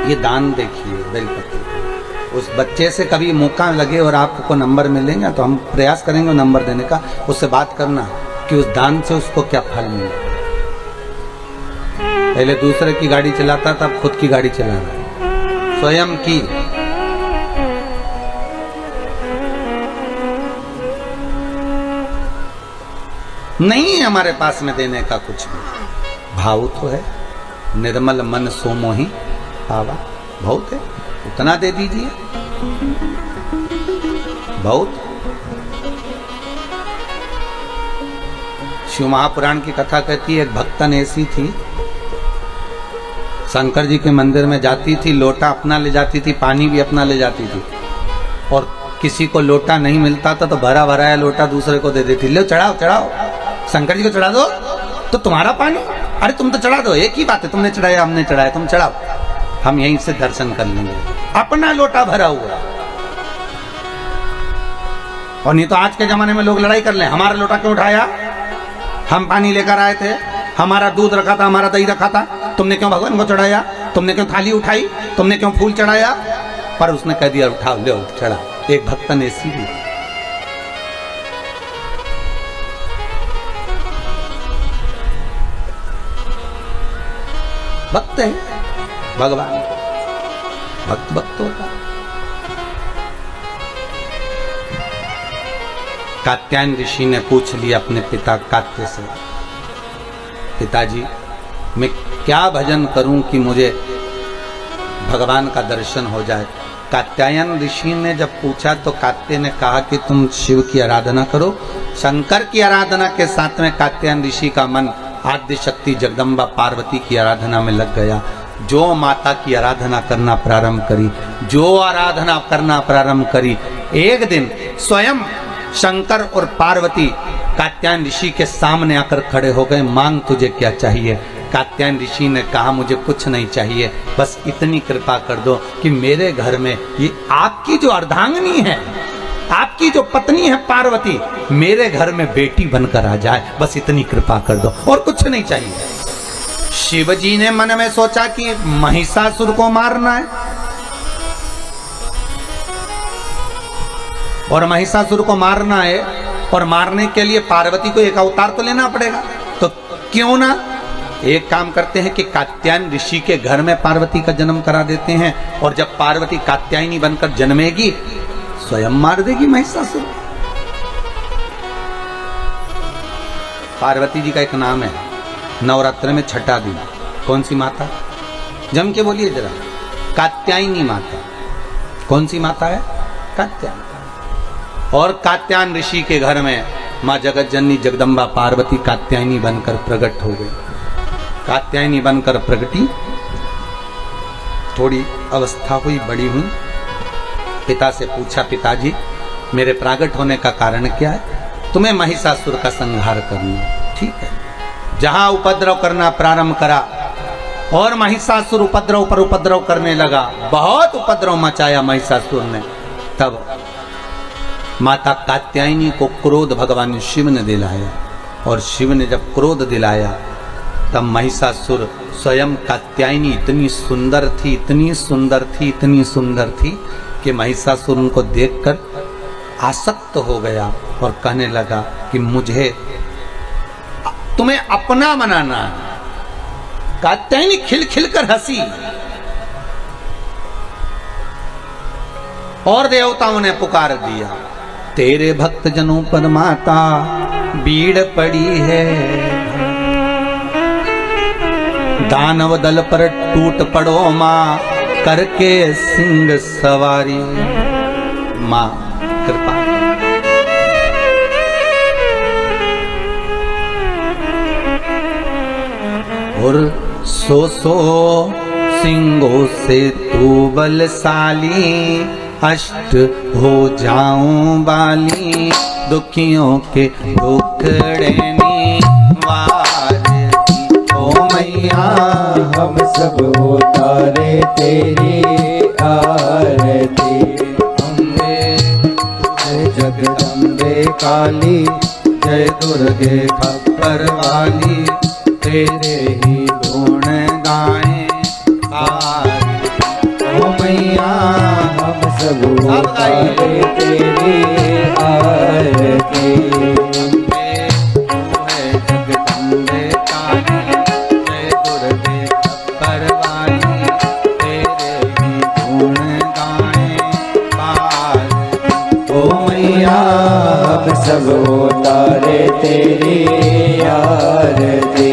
Speaker 1: ये दान देखिए बेलपत्र। उस बच्चे से कभी मौका लगे और आपको नंबर मिलेगा तो हम प्रयास करेंगे नंबर देने का। उससे बात करना कि उस दान से उसको क्या फल मिले। पहले दूसरे की गाड़ी चलाता था, अब खुद की गाड़ी चला रहा है, स्वयं की। नहीं है हमारे पास में देने का कुछ भी। भाव तो है, निर्मल मन सो मोहि पावा, बहुत है, उतना दे दीजिए, बहुत। शिव महापुराण की कथा कहती है, एक भक्तन ऐसी थी, शंकर जी के मंदिर में जाती थी, लोटा अपना ले जाती थी, पानी भी अपना ले जाती थी, और किसी को लोटा नहीं मिलता था तो भरा भराया लोटा दूसरे को दे देती। लो चढ़ाओ चढ़ाओ, शंकर जी को चढ़ा दो तो तुम्हारा पानी, अरे तुम तो चढ़ा दो, एक ही बात है, तुमने चढ़ाया हमने चढ़ाया, तुम चढ़ाओ, हम यहीं से दर्शन कर लेंगे। अपना लोटा भरा हुआ। और नहीं तो आज के जमाने में लोग लड़ाई कर ले, हमारा लोटा क्यों उठाया, हम पानी लेकर आए थे, हमारा दूध रखा था, हमारा दही रखा था, तुमने क्यों भगवान को चढ़ाया, तुमने क्यों थाली उठाई, तुमने क्यों फूल चढ़ाया? पर उसने कह दिया उठाओ, ले चढ़ा। एक भक्तन ऐसी भी भक्त है भगवान, भक्त होता। कात्यायन ऋषि ने पूछ लिया अपने पिता कात्य से, पिताजी मैं क्या भजन करूं कि मुझे भगवान का दर्शन हो जाए? कात्यायन ऋषि ने जब पूछा तो कात्य ने कहा कि तुम शिव की आराधना करो। शंकर की आराधना के साथ में कात्यायन ऋषि का मन आद्य शक्ति जगदम्बा पार्वती की आराधना में लग गया। जो माता की आराधना करना प्रारंभ करी, जो आराधना करना प्रारंभ करी, एक दिन स्वयं शंकर और पार्वती कात्यायन ऋषि के सामने आकर खड़े हो गए। मांग तुझे क्या चाहिए? कात्यायन ऋषि ने कहा मुझे कुछ नहीं चाहिए, बस इतनी कृपा कर दो कि मेरे घर में ये आपकी जो अर्धांगिनी है, आपकी जो पत्नी है पार्वती, मेरे घर में बेटी बनकर आ जाए, बस इतनी कृपा कर दो, और कुछ नहीं चाहिए। शिव जी ने मन में सोचा कि महिषासुर को मारना है, और महिषासुर को मारना है, और मारने के लिए पार्वती को एक अवतार तो लेना पड़ेगा। तो क्यों ना एक काम करते हैं कि कात्यायन ऋषि के घर में पार्वती का जन्म करा देते हैं, और जब पार्वती कात्यायनी बनकर जन्मेगी स्वयं मार देगी महिषासुर। पार्वती जी का एक नाम है, नवरात्र में छठा दिन। कौन सी माता? जम के बोलिए जरा। कात्यायनी माता। कौन सी माता है? कात्यायनी। और कात्यायन ऋषि के घर में माँ जगत जननी जगदम्बा पार्वती कात्यायनी बनकर प्रकट हो गई। कात्यायनी बनकर प्रगटी, थोड़ी अवस्था हुई, बड़ी हुई। पिता से पूछा, पिताजी मेरे प्रागट होने का कारण क्या है? तुम्हें महिषासुर का संहार करना। ठीक है। जहां उपद्रव करना प्रारंभ करा और महिषासुर उपद्रव पर उपद्रव करने लगा, बहुत उपद्रव मचाया महिषासुर ने। तब माता कात्यायनी को क्रोध भगवान शिव ने दिलाया, और शिव ने जब क्रोध दिलाया तब महिषासुर स्वयं कात्यायनी इतनी सुंदर थी, इतनी सुंदर थी, इतनी सुंदर थी कि महिषासुर उनको देखकर आसक्त हो गया और कहने लगा कि मुझे तुम्हें अपना बनाना है। कात्यायनी खिलखिल कर हंसी और देवताओं ने पुकार दिया, तेरे भक्त जनों पर माता भीड़ पड़ी है, दानव दल पर टूट पड़ो माँ करके सिंह सवारी। माँ कृपा। और सो सिंहों से तू बलशाली, अष्ट हो जाऊं बाली, दुखियों के दुखड़ेनी वारती ओ मैया।
Speaker 2: हम सब उतारे तेरी आरती। अम्बे जय जगदम्बे काली, जय दुर्गे खप्पर वाली, तेरे ही गुण गाएं ओ मैया। हम सब उतारे तेरी आरती।
Speaker 1: जगदम्बे काली, जय दुर्गे खप्पर वाली, तेरे ही गुण गाएं
Speaker 2: ओ मैया। हम सब उतारे तेरी आरती।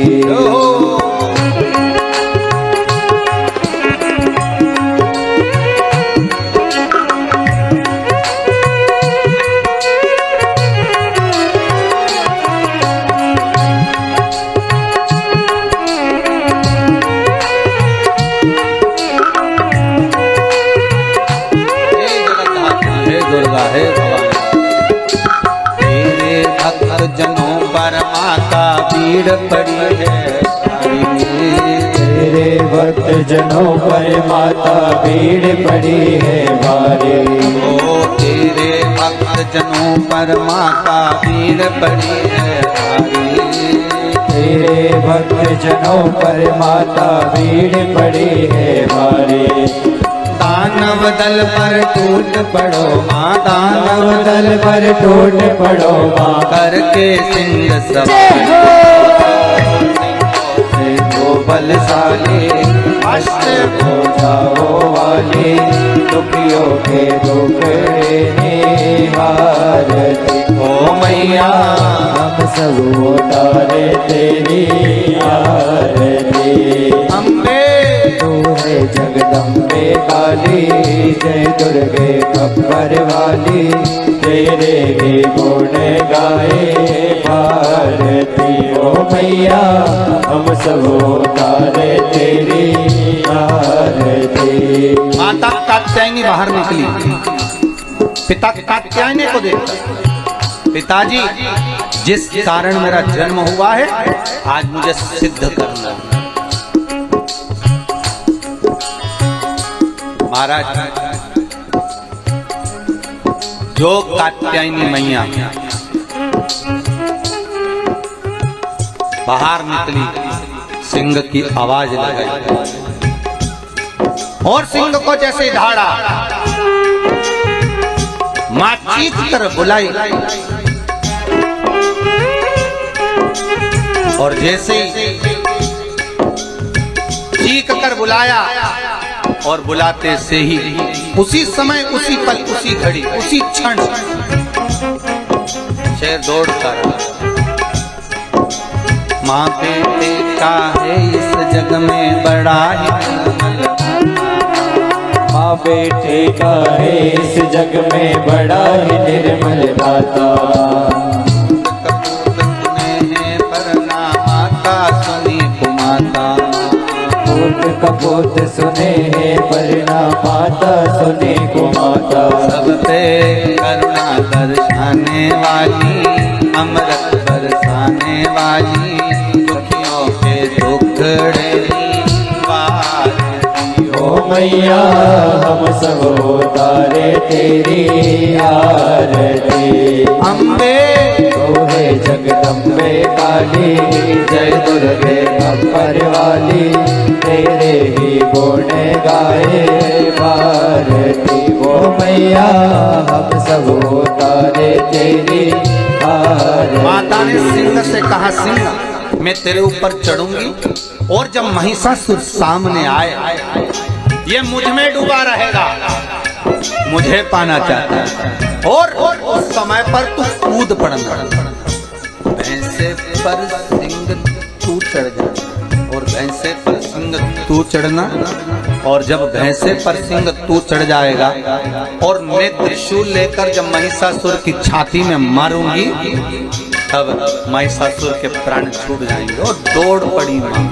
Speaker 1: जनों पर माता भीड़ पड़ी है,
Speaker 2: तेरे भक्त जनों पर माता भीड़ पड़ी है भारी।
Speaker 1: ओ तेरे भक्त जनों पर माता भीड़ पड़ी है भारी।
Speaker 2: तेरे भक्त जनों पर माता भीड़ पड़ी है भारी।
Speaker 1: दानव दल पर टूट पड़ो माँ,
Speaker 2: दानव दल पर टूट पड़ो माँ
Speaker 1: करके सिंह सवारी।
Speaker 2: से जो बलशाली, अष्ट हो जाओ वाली, दुखियों के दुखड़े निवारती ओ मैया। हम सब उतारे तेरी आरती।
Speaker 1: अम्बे
Speaker 2: तू है जगदम्बे काली, जय दुर्गे खप्पर वाली, तेरे ही गुण गाए भारती ओ मैया। हम सब उतारे तेरी आरती।
Speaker 1: माता कात्यायनी बाहर निकली, पिता कात्यायनी को देखकर, पिताजी जिस कारण मेरा जन्म हुआ है आज मुझे सिद्ध करना है। महाराज जो कात्यायनी मैया बाहर निकली, सिंह की आवाज लगाई और सिंह को जैसे धाड़ा, मां चीख कर बुलाई और जैसे ही चीख कर बुलाया और बुलाते से ही उसी समय, उसी पल, उसी घड़ी, उसी क्षण शेर दौड़ कर माँ बेटे का है इस जग में बड़ा ही,
Speaker 2: माँ बेटे का है इस जग में बड़ा ही निर्मल दाता। कपूत सुने है वरना माता सुने को माता।
Speaker 1: सब पे करुणा दर्शाने वाली, अमृत बरसाने वाली, दुखियों के दुखड़े
Speaker 2: ओ मैया हम सब उतारे तेरी आरती।
Speaker 1: अम्बे
Speaker 2: तो है जगदम्बे काली, जय दुर्गे अपर वाली, तेरे ही गुण गाए भारती। ओ मैया हम सब उतारे तेरी आरती।
Speaker 1: माता ने सिंह से कहा, सिंह मैं तेरे ऊपर चढ़ूंगी और जब महिषासुर सामने आए ये मुझ में डूबा रहेगा, मुझे पाना चाहता है और उस समय पर तू कूद पड़ना, भैंसे पर सिंह तू चढ़ जाना और भैंसे पर सिंह तू चढ़ना। और जब भैंसे पर सिंह तू चढ़ जाएगा और मैं त्रिशूल लेकर जब महिषासुर की छाती में मारूंगी तब महिषासुर के प्राण छूट जाएंगे। और दौड़ पड़ी मां,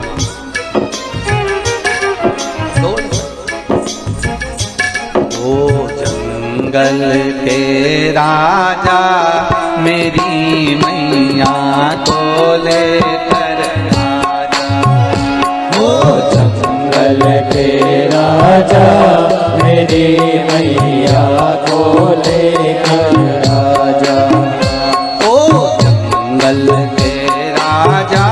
Speaker 1: दौड़। ओ जंगल के राजा मेरी मैया को लेकर आजा।
Speaker 2: ओ जंगल के राजा मेरी मैया को लेकर आजा।
Speaker 1: ओ जंगल के राजा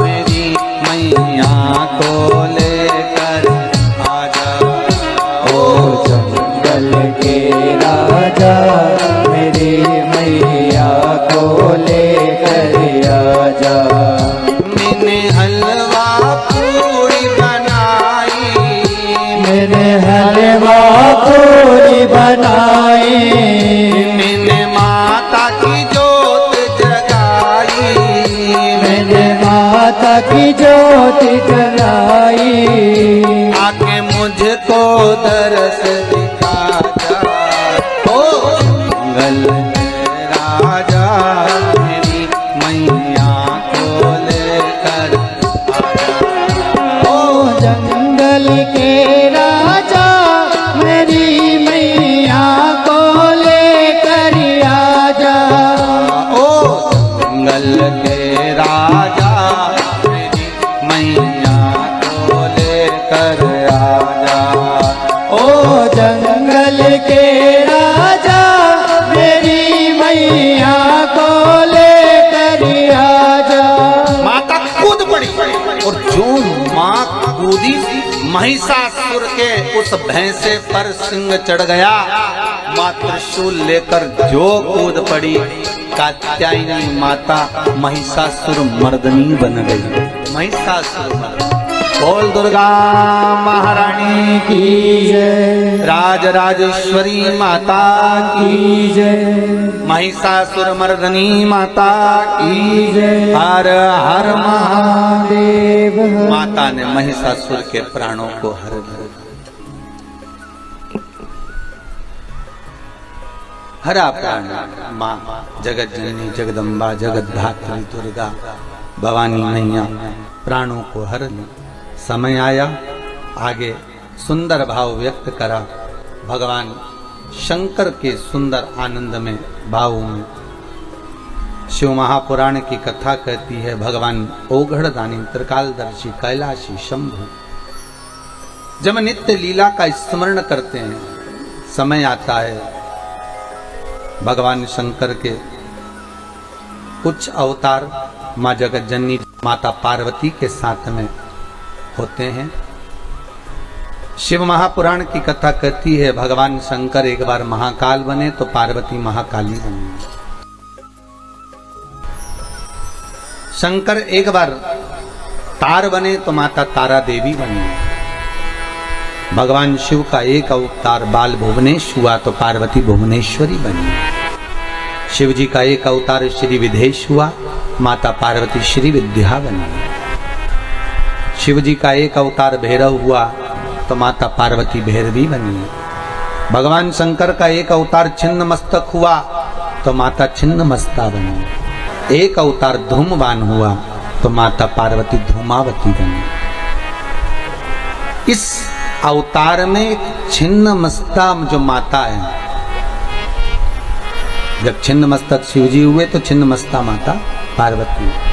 Speaker 1: मेरी मैया को लेकर आजा।
Speaker 2: ओ जंगल के राजा मेरी मैया को लेकर आजा।
Speaker 1: मैंने हलवा पूरी बनाई,
Speaker 2: मैंने हलवा पूरी बनाई।
Speaker 1: मैंने माता की जोत जगाई,
Speaker 2: मैंने माता की ज्योत जलाई।
Speaker 1: आके मुझको दरस दिखा जा। ओ जंगल के राजा मेरी मैया को लेकर आजा।
Speaker 2: ओ जंगल के राजा मेरी मैया को लेकर आजा।
Speaker 1: ओ जंगल के राजा मेरी मैया को लेकर आजा।
Speaker 2: ओ जंगल के राजा मेरी मैया को लेकर आजा।
Speaker 1: माता कूद पड़ी और जो माँ कूदी महिषासुर के उस भैंसे पर सिंह चढ़ गया। माँ त्रिशूल लेकर जो कूद पड़ी, कात्यायनी माता महिषासुर मर्दनी बन गई। महिषासुर मर्दनी। बोल दुर्गा महारानी
Speaker 2: की जय,
Speaker 1: राजराजेश्वरी माता
Speaker 2: की जय,
Speaker 1: महिषासुर मर्दनी माता
Speaker 2: की जय।
Speaker 1: हर हर
Speaker 2: महादेव।
Speaker 1: माता ने महिषासुर के प्राणों को हर दिया। हरा प्राण माँ जगत जननी जगदम्बा जगत धात्री दुर्गा भवानी मैया प्राणों को हर ली। समय आया, आगे सुंदर भाव व्यक्त करा भगवान शंकर के सुंदर आनंद में भाव में। शिव महापुराण की कथा कहती है भगवान ओघड़दानी त्रिकालदर्शी कैलाशी शंभु जब नित्य लीला का स्मरण करते हैं, समय आता है भगवान शंकर के कुछ अवतार माँ जगत जननी माता पार्वती के साथ में होते हैं। शिव महापुराण की कथा कहती है भगवान शंकर एक बार महाकाल बने तो पार्वती महाकाली बनी। शंकर एक बार तार बने तो माता तारा देवी बनी। भगवान शिव का एक अवतार बाल भुवनेश हुआ तो पार्वती भुवनेश्वरी बनी। शिव जी का एक अवतार श्री विदेश हुआ, माता पार्वती श्री विद्या बनी। शिव जी का एक अवतार भैरव हुआ तो माता पार्वती भैरवी बनी। भगवान शंकर का एक अवतार छिन्न मस्तक हुआ तो माता छिन्न मस्ता बनी। एक अवतार धूमवान हुआ तो माता पार्वती धूमावती बनी। इस अवतार में छिन्न मस्ता जो माता है, जब छिन्न मस्तक शिव जी हुए तो छिन्न मस्ता माता पार्वती।